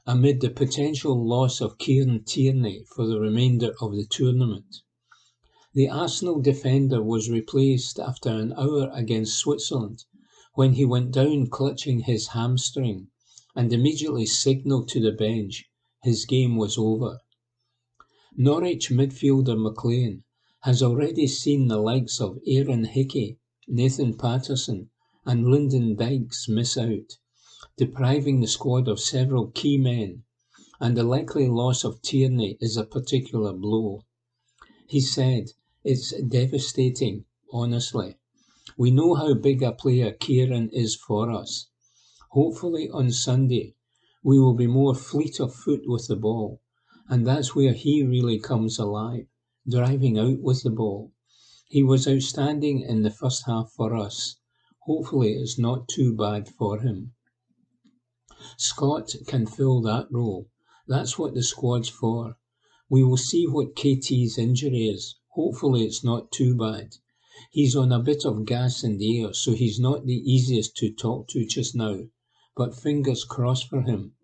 amid the potential loss of Kieran Tierney for the remainder of the tournament. The Arsenal defender was replaced after an hour against Switzerland when he went down clutching his hamstring and immediately signalled to the bench his game was over. Norwich midfielder McLean has already seen the likes of Aaron Hickey, Nathan Patterson and Lyndon Dykes miss out, depriving the squad of several key men, and the likely loss of Tierney is a particular blow. He said, "It's devastating, honestly. We know how big a player Kieran is for us. Hopefully on Sunday we will be more fleet of foot with the ball, and that's where he really comes alive, driving out with the ball. He was outstanding in the first half for us. Hopefully it's not too bad for him." Scott can fill that role. That's what the squad's for. We will see what KT's injury is. Hopefully it's not too bad. He's on a bit of gas and air, so he's not the easiest to talk to just now, but fingers crossed for him,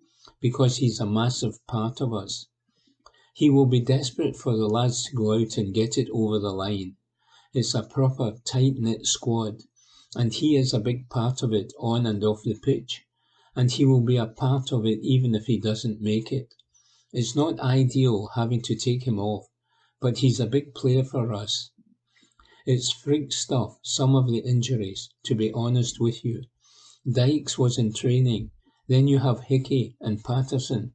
because he's a massive part of us. He will be desperate for the lads to go out and get it over the line. It's a proper tight-knit squad, and he is a big part of it on and off the pitch, and he will be a part of it even if he doesn't make it. It's not ideal having to take him off, but he's a big player for us. It's freak stuff, some of the injuries, to be honest with you. Dykes was in training, then you have Hickey and Patterson.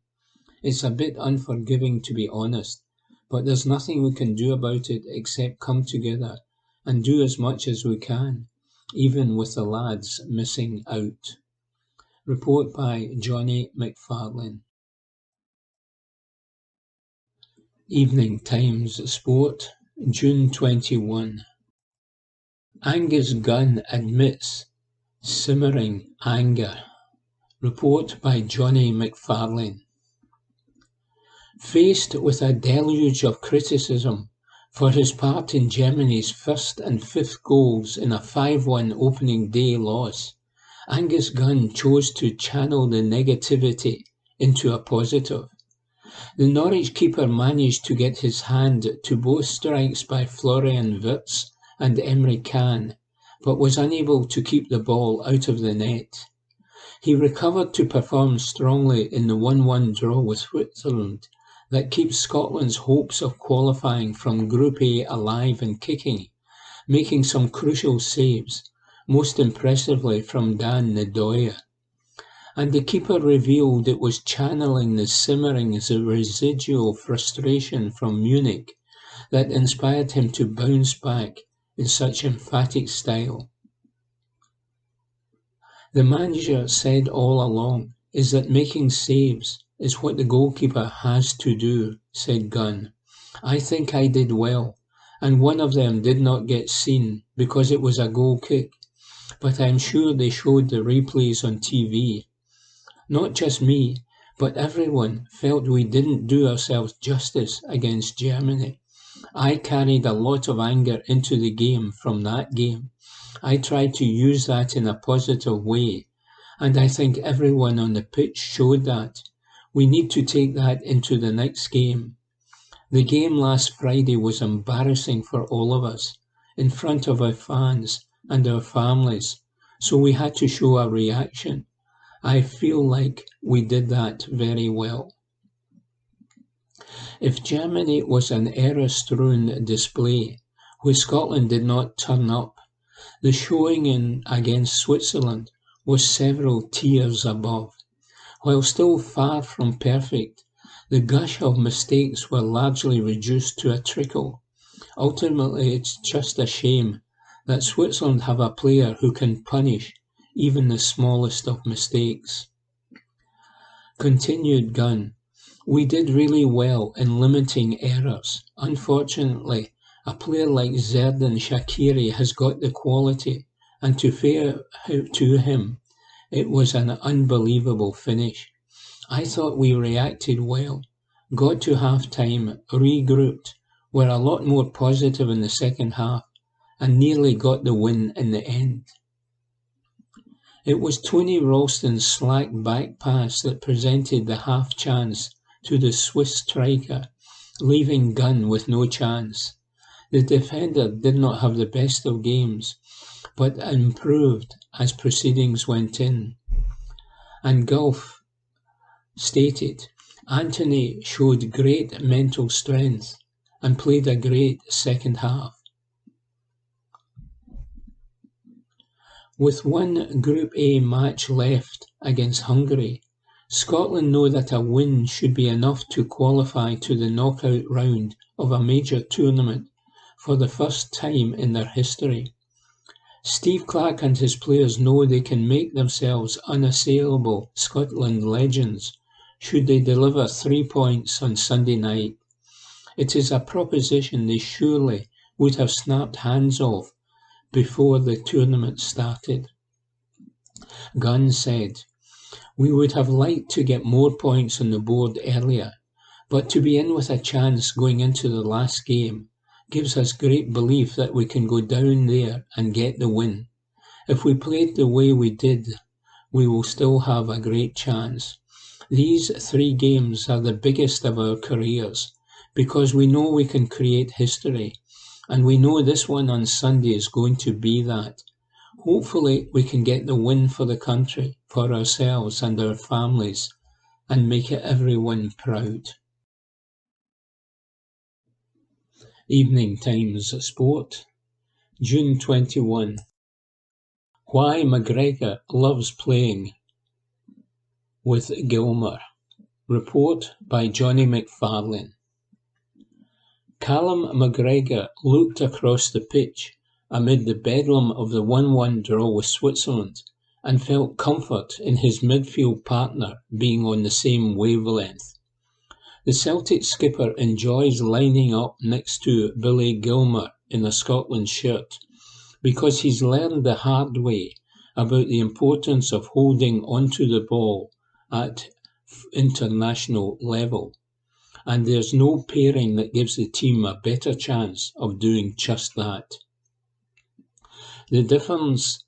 It's a bit unforgiving, to be honest, but there's nothing we can do about it except come together and do as much as we can, even with the lads missing out. Report by Johnny McFarlane. Evening Times Sport, June 21. Angus Gunn admits simmering anger. Report by Johnny McFarlane. Faced with a deluge of criticism for his part in Germany's first and fifth goals in a 5-1 opening day loss, Angus Gunn chose to channel the negativity into a positive. The Norwich keeper managed to get his hand to both strikes by Florian Wirtz and Emre Can, but was unable to keep the ball out of the net. He recovered to perform strongly in the 1-1 draw with Switzerland that keeps Scotland's hopes of qualifying from Group A alive and kicking, making some crucial saves, most impressively from Dan Nedoya. And the keeper revealed it was channeling the simmering residual frustration from Munich that inspired him to bounce back in such emphatic style. The manager said all along is that making saves is what the goalkeeper has to do, said Gunn. I think I did well, and one of them did not get seen because it was a goal kick, but I'm sure they showed the replays on TV. Not just me, but everyone felt we didn't do ourselves justice against Germany. I carried a lot of anger into the game from that game. I tried to use that in a positive way, and I think everyone on the pitch showed that. We need to take that into the next game. The game last Friday was embarrassing for all of us, in front of our fans and our families, so we had to show a reaction. I feel like we did that very well. If Germany was an error-strewn display, where Scotland did not turn up, the showing against Switzerland was several tiers above. While still far from perfect, the gush of mistakes were largely reduced to a trickle. Ultimately, it's just a shame that Switzerland have a player who can punish even the smallest of mistakes. Continued Gunn. We did really well in limiting errors. Unfortunately, a player like Xherdan Shaqiri has got the quality, and to fair to him, it was an unbelievable finish. I thought we reacted well, got to half-time, regrouped, were a lot more positive in the second half, and nearly got the win in the end. It was Tony Ralston's slack back pass that presented the half chance to the Swiss striker, leaving Gunn with no chance. The defender did not have the best of games, but improved as proceedings went in. And Gulf stated, Anthony showed great mental strength and played a great second half. With one Group A match left against Hungary, Scotland know that a win should be enough to qualify to the knockout round of a major tournament for the first time in their history. Steve Clarke and his players know they can make themselves unassailable Scotland legends should they deliver 3 points on Sunday night. It is a proposition they surely would have snapped hands of before the tournament started. Gunn said, We would have liked to get more points on the board earlier, but to be in with a chance going into the last game gives us great belief that we can go down there and get the win. If we played the way we did, we will still have a great chance. These 3 games are the biggest of our careers because we know we can create history, and we know this one on Sunday is going to be that. Hopefully we can get the win for the country, for ourselves and our families, and make everyone proud. Evening Times Sport, June 21. Why McGregor loves playing with Gilmour. Report by Johnny McFarlane. Callum McGregor looked across the pitch amid the bedlam of the 1-1 draw with Switzerland and felt comfort in his midfield partner being on the same wavelength. The Celtic skipper enjoys lining up next to Billy Gilmour in a Scotland shirt because he's learned the hard way about the importance of holding onto the ball at international level, and there's no pairing that gives the team a better chance of doing just that. The difference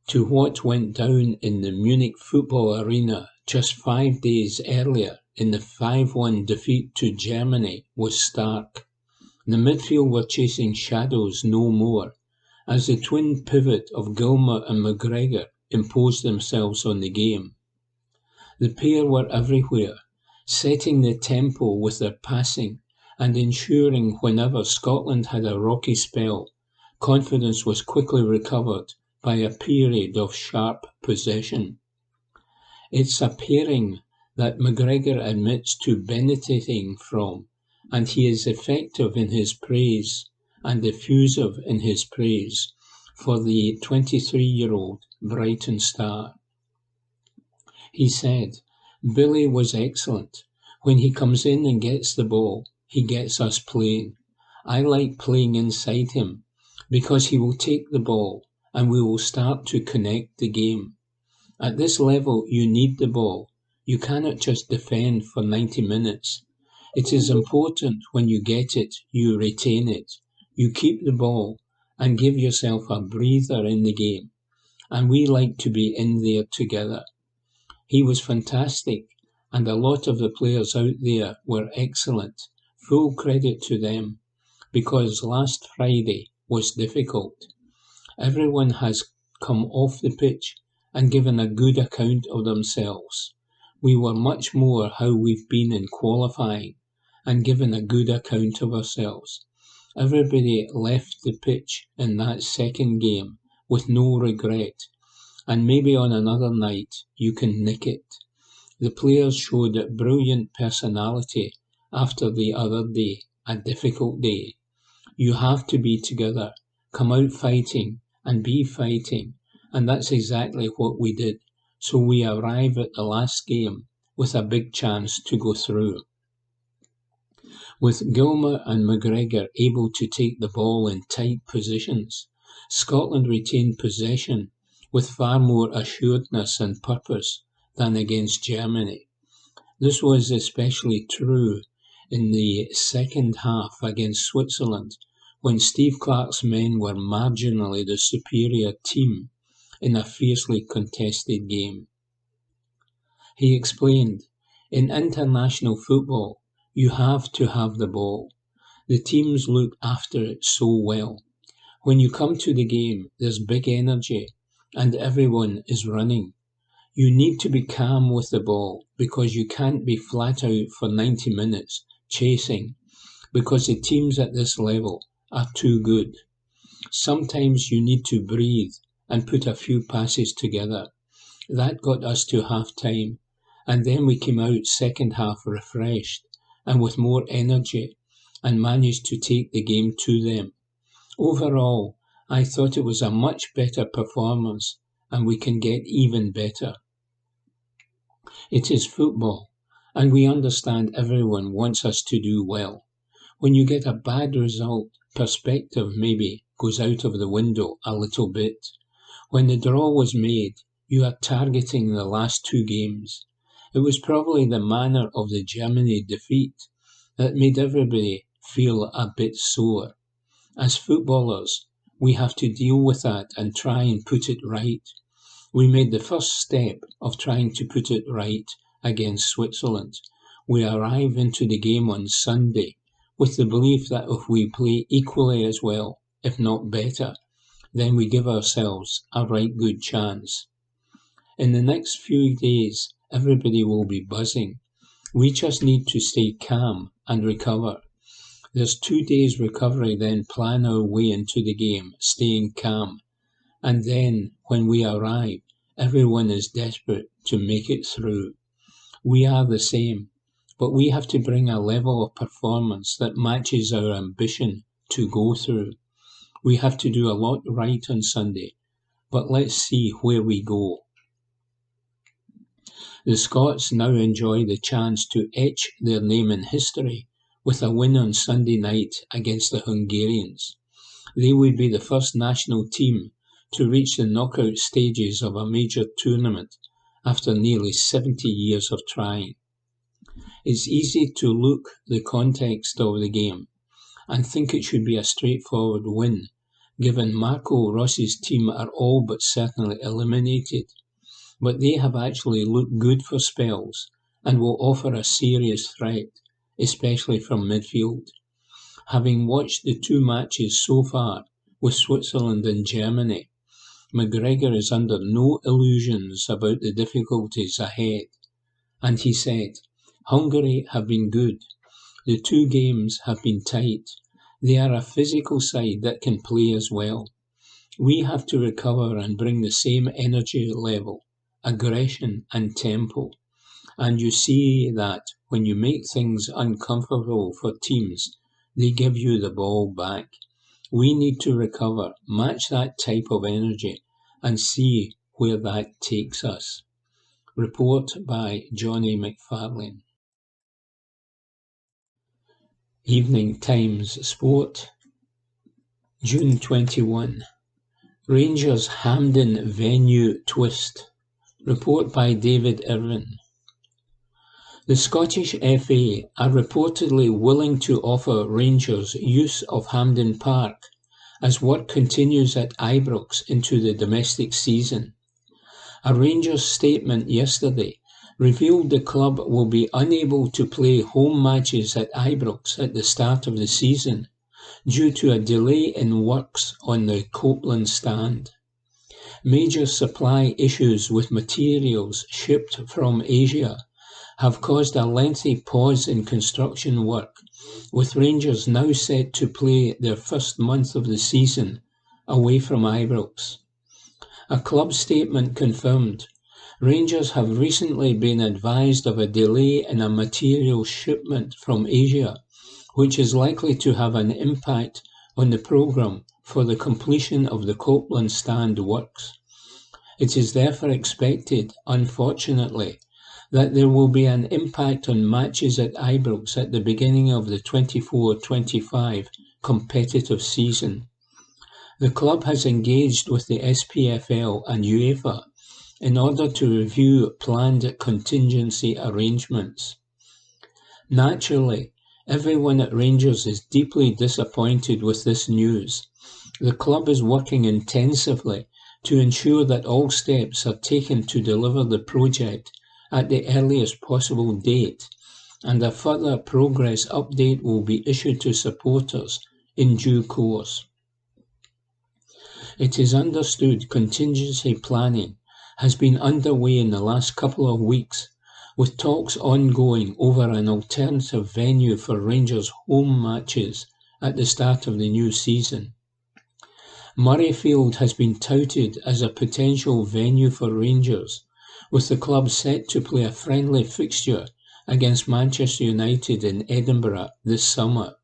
to what went down in the Munich football arena just 5 days earlier in the 5-1 defeat to Germany was stark. The midfield were chasing shadows no more, as the twin pivot of Gilmour and McGregor imposed themselves on the game. The pair were everywhere, setting the tempo with their passing and ensuring whenever Scotland had a rocky spell, confidence was quickly recovered by a period of sharp possession. It's a pairing that McGregor admits to benefiting from, and he is effective in his praise and effusive in his praise for the 23-year-old Brighton star. He said, Billy was excellent. When he comes in and gets the ball, he gets us playing. I like playing inside him because he will take the ball and we will start to connect the game. At this level, you need the ball. You cannot just defend for 90 minutes. It is important when you get it, you retain it. You keep the ball and give yourself a breather in the game. And we like to be in there together. He was fantastic, and a lot of the players out there were excellent. Full credit to them, because last Friday was difficult. Everyone has come off the pitch and given a good account of themselves. We were much more how we've been in qualifying and given a good account of ourselves. Everybody left the pitch in that second game with no regret, and maybe on another night you can nick it. The players showed a brilliant personality after the other day, a difficult day. You have to be together, come out fighting and be fighting, and that's exactly what we did. So we arrive at the last game with a big chance to go through. With Gilmour and McGregor able to take the ball in tight positions, Scotland retained possession with far more assuredness and purpose than against Germany. This was especially true in the second half against Switzerland, when Steve Clarke's men were marginally the superior team in a fiercely contested game. He explained, "In international football, you have to have the ball. The teams look after it so well. When you come to the game, there's big energy, and everyone is running. You need to be calm with the ball, because you can't be flat out for 90 minutes chasing, because the teams at this level are too good. Sometimes you need to breathe and put a few passes together. That got us to half-time, and then we came out second half refreshed and with more energy and managed to take the game to them. Overall, I thought it was a much better performance, and we can get even better. It is football, and we understand everyone wants us to do well. When you get a bad result, perspective maybe goes out of the window a little bit. When the draw was made, you are targeting the last two games. It was probably the manner of the Germany defeat that made everybody feel a bit sore. As footballers, we have to deal with that and try and put it right. We made the first step of trying to put it right against Switzerland. We arrive into the game on Sunday with the belief that if we play equally as well, if not better, then we give ourselves a right good chance. In the next few days, everybody will be buzzing. We just need to stay calm and recover. There's 2 days recovery, then plan our way into the game, staying calm. And then, when we arrive, everyone is desperate to make it through. We are the same, but we have to bring a level of performance that matches our ambition to go through. We have to do a lot right on Sunday, but let's see where we go. The Scots now enjoy the chance to etch their name in history with a win on Sunday night against the Hungarians. They would be the first national team to reach the knockout stages of a major tournament after nearly 70 years of trying. It's easy to look the context of the game and think it should be a straightforward win, given Marco Rossi's team are all but certainly eliminated. But they have actually looked good for spells and will offer a serious threat, especially from midfield. Having watched the two matches so far with Switzerland and Germany, McGregor is under no illusions about the difficulties ahead. And he said, "Hungary have been good. The two games have been tight. They are a physical side that can play as well. We have to recover and bring the same energy level, aggression and tempo. And you see that when you make things uncomfortable for teams, they give you the ball back. We need to recover, match that type of energy, and see where that takes us." Report by Johnny McFarlane. Evening Times Sport, June 21. Rangers Hampden venue twist. Report by David Irvin. The Scottish FA are reportedly willing to offer Rangers use of Hampden Park as work continues at Ibrox into the domestic season. A Rangers statement yesterday revealed the club will be unable to play home matches at Ibrox at the start of the season due to a delay in works on the Copeland stand. Major supply issues with materials shipped from Asia have caused a lengthy pause in construction work, with Rangers now set to play their first month of the season away from Ibrox. A club statement confirmed Rangers have recently been advised of a delay in a material shipment from Asia, which is likely to have an impact on the programme for the completion of the Copeland stand works. It is therefore expected, unfortunately, that there will be an impact on matches at Ibrox at the beginning of the 24-25 competitive season. The club has engaged with the SPFL and UEFA in order to review planned contingency arrangements. Naturally, everyone at Rangers is deeply disappointed with this news. The club is working intensively to ensure that all steps are taken to deliver the project at the earliest possible date, and a further progress update will be issued to supporters in due course. It is understood contingency planning has been underway in the last couple of weeks, with talks ongoing over an alternative venue for Rangers' home matches at the start of the new season. Murrayfield has been touted as a potential venue for Rangers, with the club set to play a friendly fixture against Manchester United in Edinburgh this summer.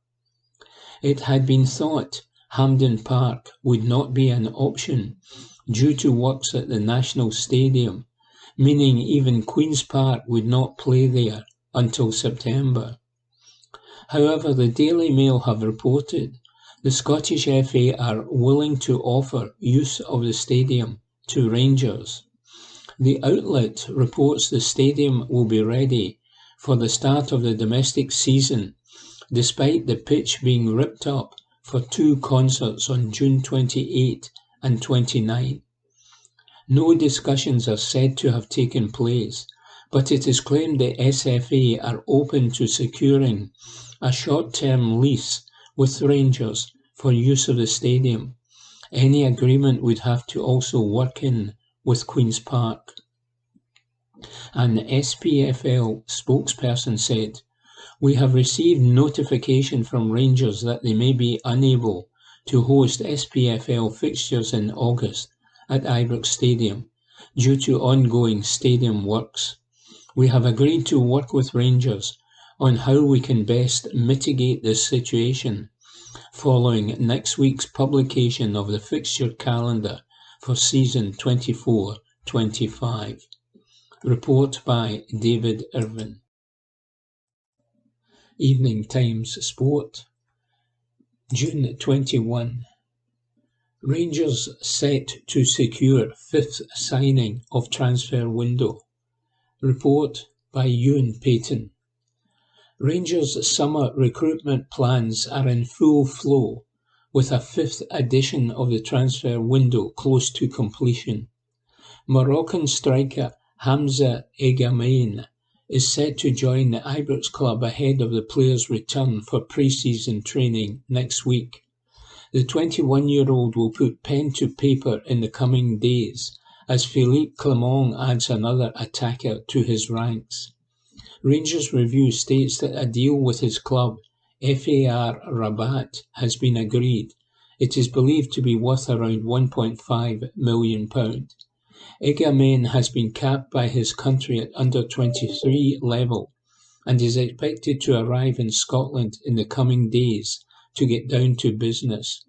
It had been thought Hampden Park would not be an option due to works at the National Stadium, meaning even Queen's Park would not play there until September. However, the Daily Mail have reported the Scottish FA are willing to offer use of the stadium to Rangers. The outlet reports the stadium will be ready for the start of the domestic season, despite the pitch being ripped up for 2 concerts on June 28 and 29. No discussions are said to have taken place, but it is claimed the SFA are open to securing a short-term lease with Rangers for use of the stadium. Any agreement would have to also work in with Queen's Park. An SPFL spokesperson said, "We have received notification from Rangers that they may be unable to host SPFL fixtures in August at Ibrox Stadium due to ongoing stadium works. We have agreed to work with Rangers on how we can best mitigate this situation following next week's publication of the fixture calendar for season 24-25. Report by David Irvin. Evening Times Sport, June 21. Rangers set to secure 5th signing of transfer window. Report by Ewan Payton. Rangers' summer recruitment plans are in full flow, with a 5th edition of the transfer window close to completion. Moroccan striker Hamza Egamane is set to join the Ibrox club ahead of the player's return for pre-season training next week. The 21-year-old will put pen to paper in the coming days as Philippe Clement adds another attacker to his ranks. Rangers Review states that a deal with his club, FAR Rabat, has been agreed. It is believed to be worth around £1.5 million. Egamane has been capped by his country at under-23 level and is expected to arrive in Scotland in the coming days to get down to business.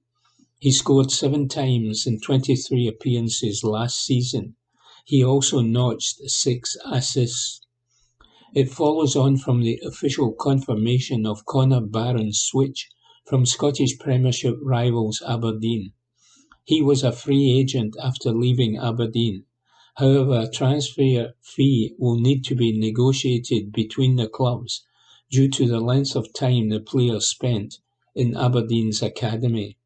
He scored 7 times in 23 appearances last season. He also notched 6 assists. It follows on from the official confirmation of Conor Barron's switch from Scottish Premiership rivals Aberdeen. He was a free agent after leaving Aberdeen. However, a transfer fee will need to be negotiated between the clubs due to the length of time the player spent in Aberdeen's academy.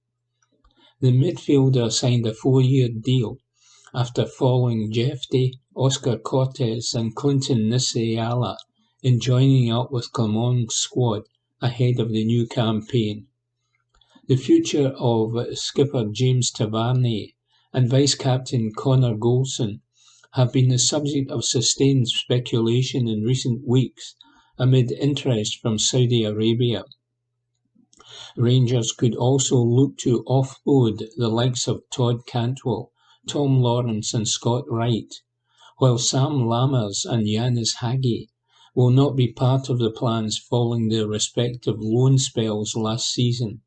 The midfielder signed a 4-year deal after following Jefty, Oscar Cortes and Clinton Nisiala in joining up with Clermont's squad ahead of the new campaign. The future of skipper James Tavernier and vice-captain Connor Golson have been the subject of sustained speculation in recent weeks amid interest from Saudi Arabia. Rangers could also look to offload the likes of Todd Cantwell, Tom Lawrence and Scott Wright, while Sam Lammers and Yanis Hagi will not be part of the plans following their respective loan spells last season.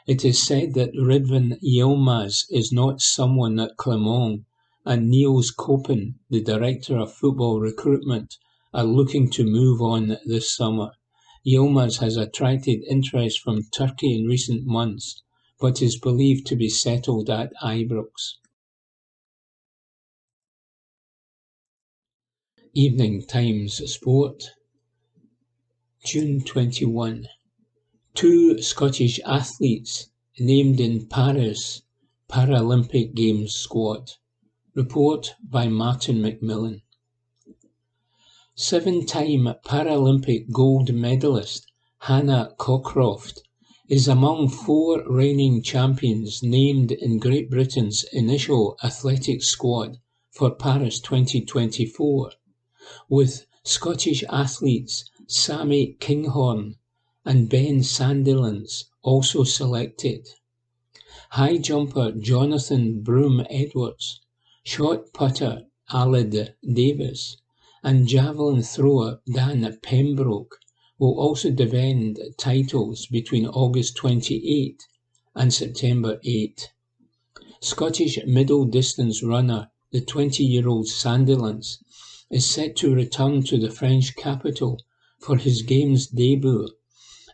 It is said that Ridvan Yilmaz is not someone at Clermont, and Niels Koppen, the Director of Football Recruitment, are looking to move on this summer. Yilmaz has attracted interest from Turkey in recent months, but is believed to be settled at Ibrox. Evening Times Sport, June 21. 2 Scottish athletes named in Paris Paralympic Games squad. Report by Martin McMillan. 7-time Paralympic gold medalist Hannah Cockcroft is among 4 reigning champions named in Great Britain's initial athletics squad for Paris 2024, with Scottish athletes Sammy Kinghorn and Ben Sandilands also selected. High jumper Jonathan Broom-Edwards, shot putter Aled Davis, and javelin thrower Dan Pembroke will also defend titles between August 28 and September 8. Scottish middle distance runner, the 20-year-old Sandilands, is set to return to the French capital for his Games debut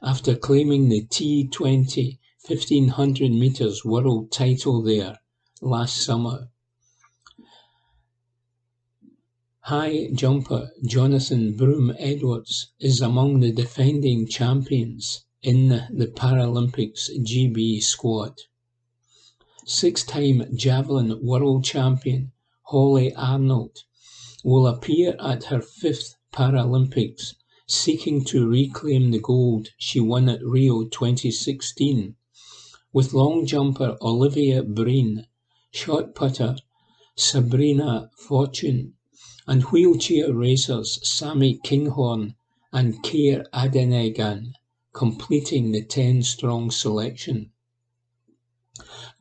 after claiming the T20 1500 metres world title there last summer. High jumper Jonathan Broom-Edwards is among the defending champions in the Paralympics GB squad. 6-time javelin world champion Holly Arnold will appear at her 5th Paralympics, seeking to reclaim the gold she won at Rio 2016, with long jumper Olivia Breen, shot putter Sabrina Fortune, and wheelchair racers Sammy Kinghorn and Keir Adenegan completing the 10-strong selection.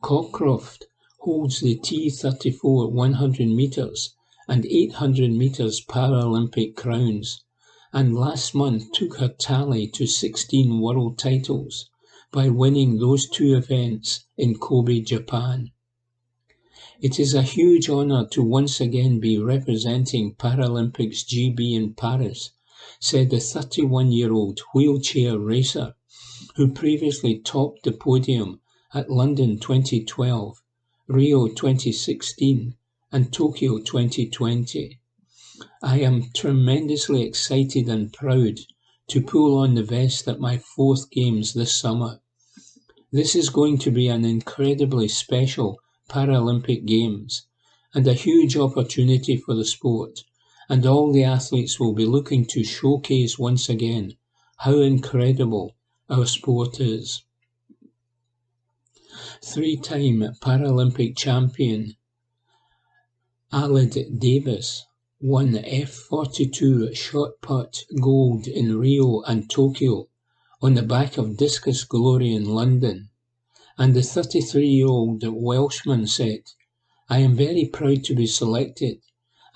Cockcroft holds the T34 100 metres and 800 metres Paralympic crowns, and last month took her tally to 16 world titles by winning those 2 events in Kobe, Japan. It is a huge honour to once again be representing Paralympics GB in Paris, said the 31-year-old wheelchair racer, who previously topped the podium at London 2012, Rio 2016 and Tokyo 2020. I am tremendously excited and proud to pull on the vest at my 4th Games this summer. This is going to be an incredibly special Paralympic Games and a huge opportunity for the sport, and all the athletes will be looking to showcase once again how incredible our sport is. 3-time Paralympic champion Aled Davis won F42 shot put gold in Rio and Tokyo on the back of discus glory in London, and the 33-year-old Welshman said, "I am very proud to be selected,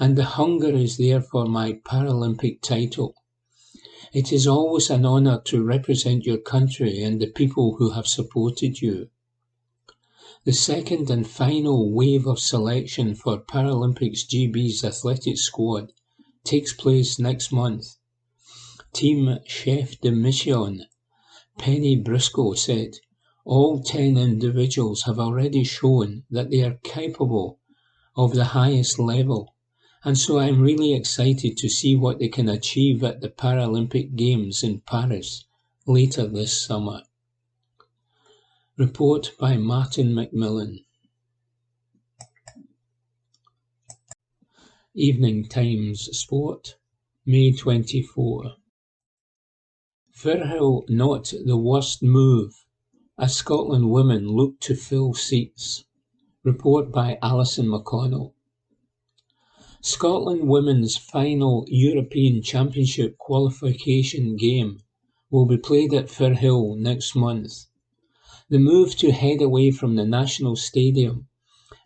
and the hunger is there for my Paralympic title. It is always an honour to represent your country and the people who have supported you." The second and final wave of selection for Paralympics GB's athletics squad takes place next month. Team chef de mission Penny Briscoe said, "All 10 individuals have already shown that they are capable of the highest level, and so I'm really excited to see what they can achieve at the Paralympic Games in Paris later this summer. Report by Martin McMillan. Evening Times Sport, May 24. Firhill not the worst move as Scotland women look to fill seats. Report by Alison McConnell. Scotland women's final European Championship qualification game will be played at Firhill next month. The move to head away from the National Stadium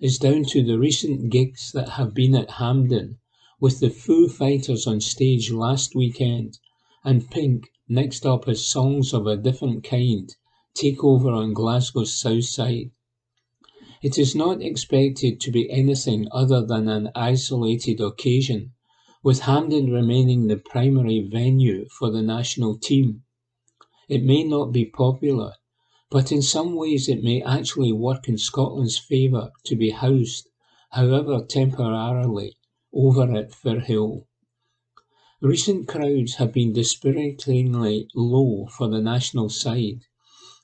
is down to the recent gigs that have been at Hampden, with the Foo Fighters on stage last weekend and Pink next up as Songs of a Different Kind take over on Glasgow's south side. It is not expected to be anything other than an isolated occasion, with Hampden remaining the primary venue for the national team. It may not be popular, but in some ways it may actually work in Scotland's favour to be housed, however temporarily, over at Firhill. Recent crowds have been dispiritingly low for the national side,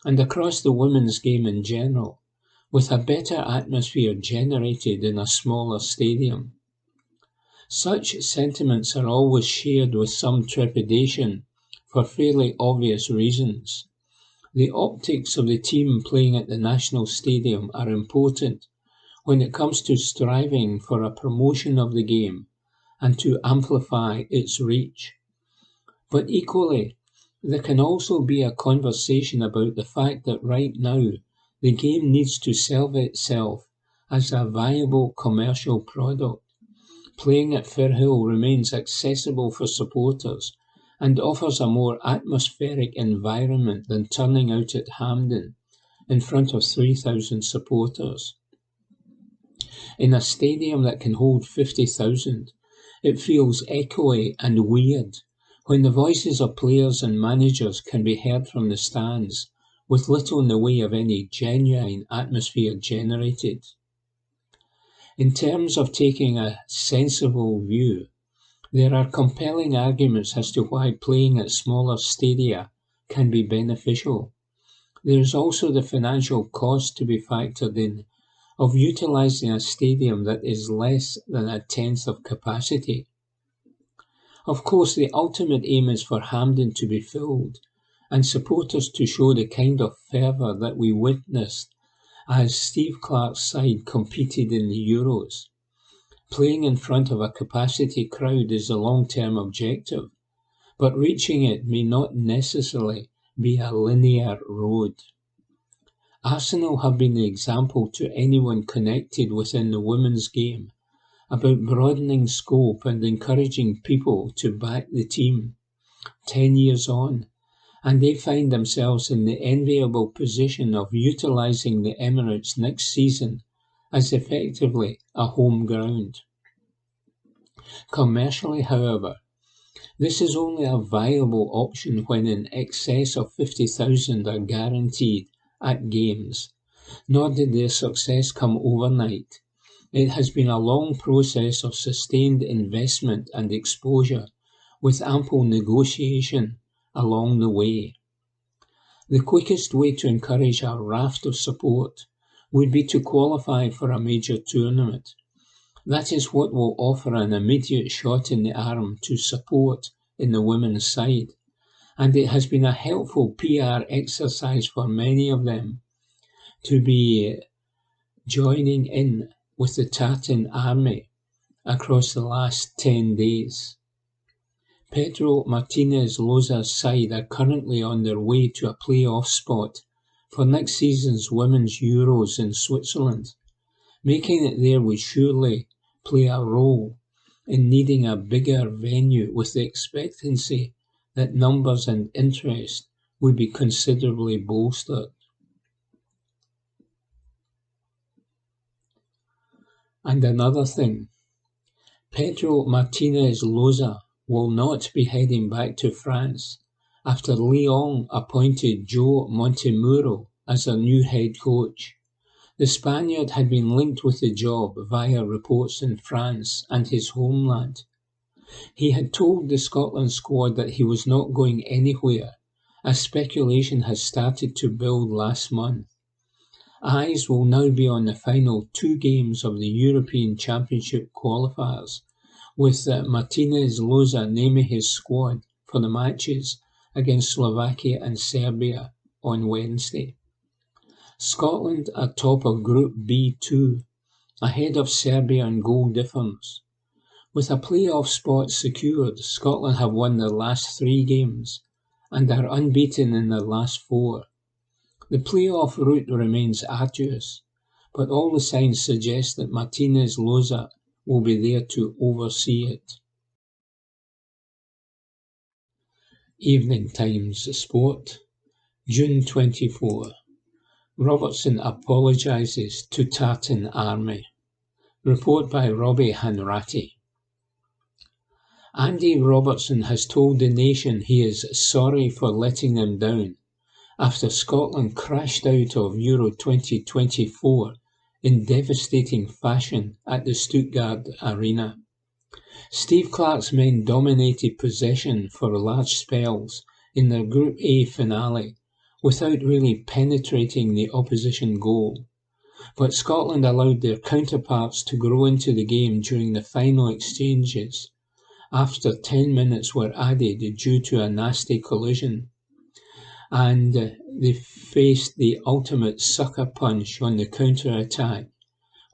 and across the women's game in general, with a better atmosphere generated in a smaller stadium. Such sentiments are always shared with some trepidation for fairly obvious reasons. The optics of the team playing at the National Stadium are important when it comes to striving for a promotion of the game and to amplify its reach. But equally, there can also be a conversation about the fact that right now the game needs to sell itself as a viable commercial product. Playing at Firhill remains accessible for supporters and offers a more atmospheric environment than turning out at Hampden in front of 3,000 supporters. In a stadium that can hold 50,000, it feels echoey and weird when the voices of players and managers can be heard from the stands, with little in the way of any genuine atmosphere generated. In terms of taking a sensible view, there are compelling arguments as to why playing at smaller stadia can be beneficial. There is also the financial cost to be factored in of utilising a stadium that is less than a tenth of capacity. Of course, the ultimate aim is for Hampden to be filled, and supporters to show the kind of fervour that we witnessed as Steve Clarke's side competed in the Euros. Playing in front of a capacity crowd is a long-term objective, but reaching it may not necessarily be a linear road. Arsenal have been the example to anyone connected within the women's game about broadening scope and encouraging people to back the team. 10 years on, and they find themselves in the enviable position of utilising the Emirates next season as effectively a home ground. Commercially, however, this is only a viable option when in excess of 50,000 are guaranteed at games, nor did their success come overnight. It has been a long process of sustained investment and exposure, with ample negotiation along the way. The quickest way to encourage a raft of support would be to qualify for a major tournament. That is what will offer an immediate shot in the arm to support in the women's side, and it has been a helpful PR exercise for many of them to be joining in with the Tartan army across the last 10 days. Pedro Martinez Loza's side are currently on their way to a play-off spot for next season's Women's Euros in Switzerland. Making it there would surely play a role in needing a bigger venue, with the expectancy that numbers and interest would be considerably bolstered. And another thing, Pedro Martinez Loza will not be heading back to France after Lyon appointed Joe Montemuro as their new head coach. The Spaniard had been linked with the job via reports in France and his homeland. He had told the Scotland squad that he was not going anywhere, as speculation had started to build last month. Eyes will now be on the final 2 games of the European Championship qualifiers, with Martinez Loza naming his squad for the matches against Slovakia and Serbia on Wednesday. Scotland are top of Group B2, ahead of Serbia in goal difference. With a play-off spot secured, Scotland have won their last 3 games and are unbeaten in their last 4. The play-off route remains arduous, but all the signs suggest that Martinez Loza will be there to oversee it. Evening Times Sport, June 24. Robertson apologises to Tartan Army. Report by Robbie Hanratty. Andy Robertson has told the nation he is sorry for letting them down after Scotland crashed out of Euro 2024 in devastating fashion at the Stuttgart Arena. Steve Clarke's men dominated possession for large spells in their Group A finale without really penetrating the opposition goal, but Scotland allowed their counterparts to grow into the game during the final exchanges after 10 minutes were added due to a nasty collision, and they faced the ultimate sucker punch on the counter-attack,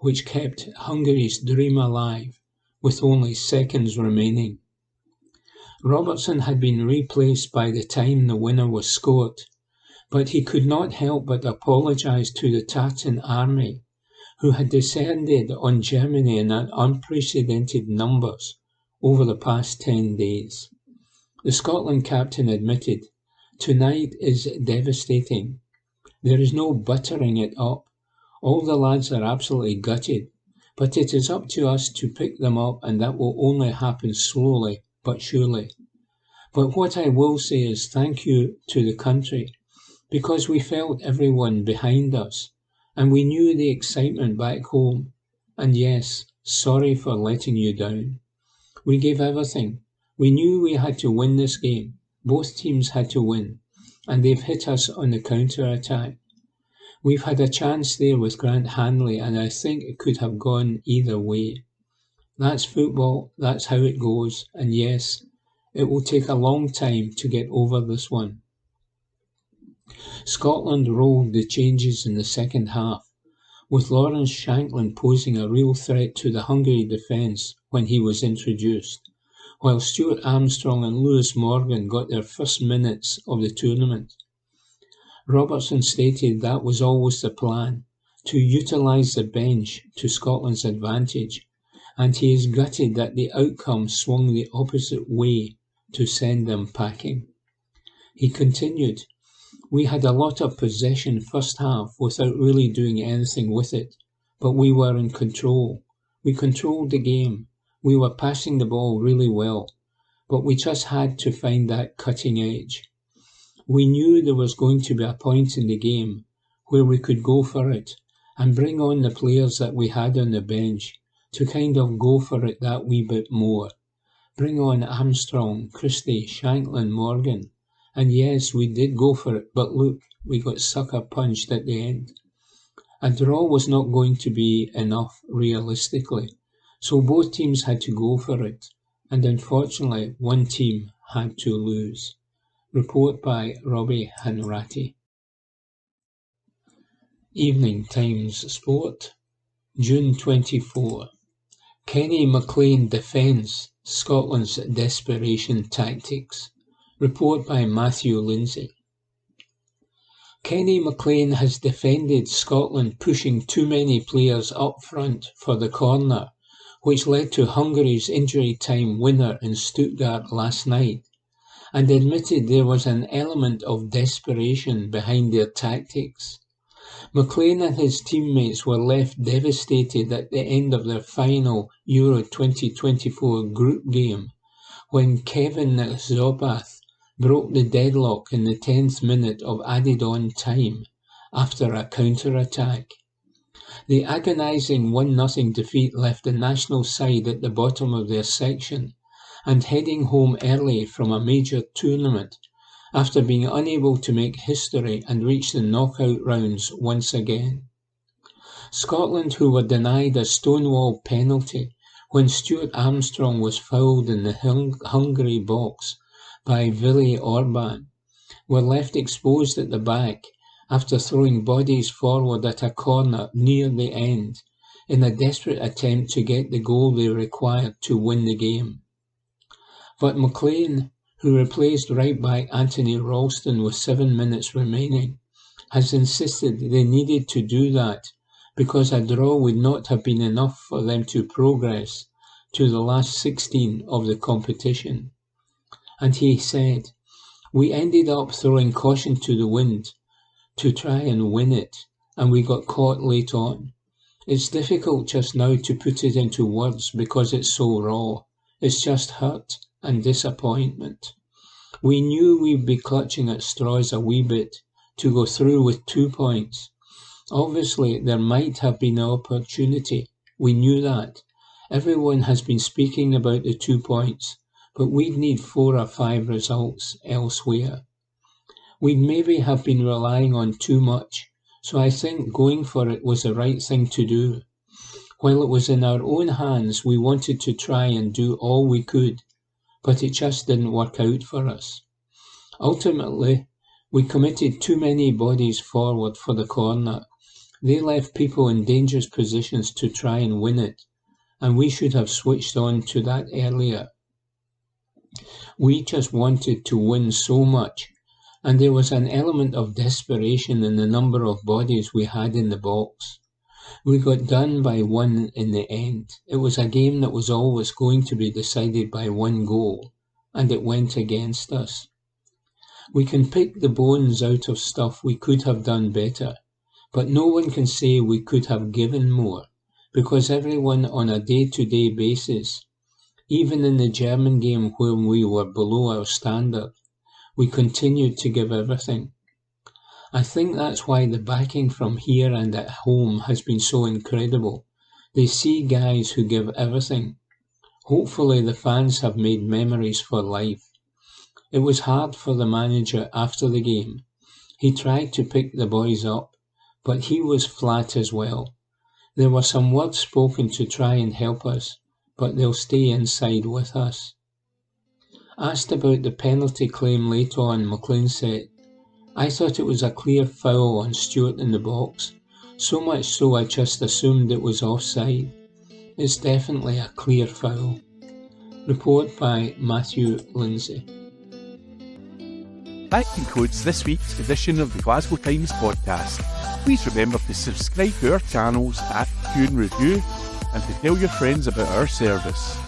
which kept Hungary's dream alive with only seconds remaining. Robertson had been replaced by the time the winner was scored, but he could not help but apologise to the Tartan Army, who had descended on Germany in unprecedented numbers over the past 10 days. The Scotland captain admitted, "Tonight is devastating. There is no buttering it up. All the lads are absolutely gutted, but it is up to us to pick them up, and that will only happen slowly but surely. But what I will say is thank you to the country, because we felt everyone behind us, and we knew the excitement back home, and yes, sorry for letting you down. We gave everything. We knew we had to win this game. Both teams had to win, and they've hit us on the counter-attack. We've had a chance there with Grant Hanley, and I think it could have gone either way. That's football, that's how it goes, and yes, it will take a long time to get over this one." Scotland rolled the changes in the second half, with Lawrence Shankland posing a real threat to the Hungary defence when he was introduced, while Stuart Armstrong and Lewis Morgan got their first minutes of the tournament. Robertson stated that was always the plan, to utilise the bench to Scotland's advantage, and he is gutted that the outcome swung the opposite way to send them packing. He continued, "We had a lot of possession first half without really doing anything with it, but we were in control. We controlled the game. We were passing the ball really well, but we just had to find that cutting edge. We knew there was going to be a point in the game where we could go for it and bring on the players that we had on the bench to kind of go for it that wee bit more. Bring on Armstrong, Christie, Shankland, Morgan. And yes, we did go for it, but look, we got sucker punched at the end. A draw was not going to be enough realistically, so both teams had to go for it, and unfortunately one team had to lose." Report by Robbie Hanratty. Evening Times Sport, June 24. Kenny McLean defends Scotland's desperation tactics. Report by Matthew Lindsay. Kenny McLean has defended Scotland pushing too many players up front for the corner, which led to Hungary's injury time winner in Stuttgart last night, and admitted there was an element of desperation behind their tactics. McLean and his teammates were left devastated at the end of their final Euro 2024 group game when Kevin Zobath broke the deadlock in the 10th minute of added-on time after a counter-attack. The agonising 1-0 defeat left the national side at the bottom of their section and heading home early from a major tournament after being unable to make history and reach the knockout rounds once again. Scotland, who were denied a stonewall penalty when Stuart Armstrong was fouled in the Hungary box by Willi Orban, were left exposed at the back after throwing bodies forward at a corner near the end in a desperate attempt to get the goal they required to win the game. But McLean, who replaced right-back Anthony Ralston with 7 minutes remaining, has insisted they needed to do that because a draw would not have been enough for them to progress to the last 16 of the competition. And he said, "We ended up throwing caution to the wind to try and win it, and we got caught late on. It's difficult just now to put it into words because it's so raw. It's just hurt and disappointment. We knew we'd be clutching at straws a wee bit to go through with 2 points. Obviously, there might have been an opportunity. We knew that. Everyone has been speaking about the 2 points, but we'd need 4 or 5 results elsewhere. We'd maybe have been relying on too much, so I think going for it was the right thing to do. While it was in our own hands, we wanted to try and do all we could, but it just didn't work out for us. Ultimately, we committed too many bodies forward for the corner. They left people in dangerous positions to try and win it, and we should have switched on to that earlier. We just wanted to win so much, and there was an element of desperation in the number of bodies we had in the box. We got done by 1 in the end. It was a game that was always going to be decided by 1 goal, and it went against us. We can pick the bones out of stuff we could have done better, but no one can say we could have given more, because everyone on a day-to-day basis, even in the German game when we were below our standard, we continued to give everything. I think that's why the backing from here and at home has been so incredible. They see guys who give everything. Hopefully the fans have made memories for life. It was hard for the manager after the game. He tried to pick the boys up, but he was flat as well. There were some words spoken to try and help us, but they'll stay inside with us. Asked about the penalty claim late on, McLean said, "I thought it was a clear foul on Stuart in the box, so much so I just assumed it was offside. It's definitely a clear foul." Report by Matthew Lindsay. That concludes this week's edition of the Glasgow Times Podcast. Please remember to subscribe to our channels at Q and Review and to tell your friends about our service.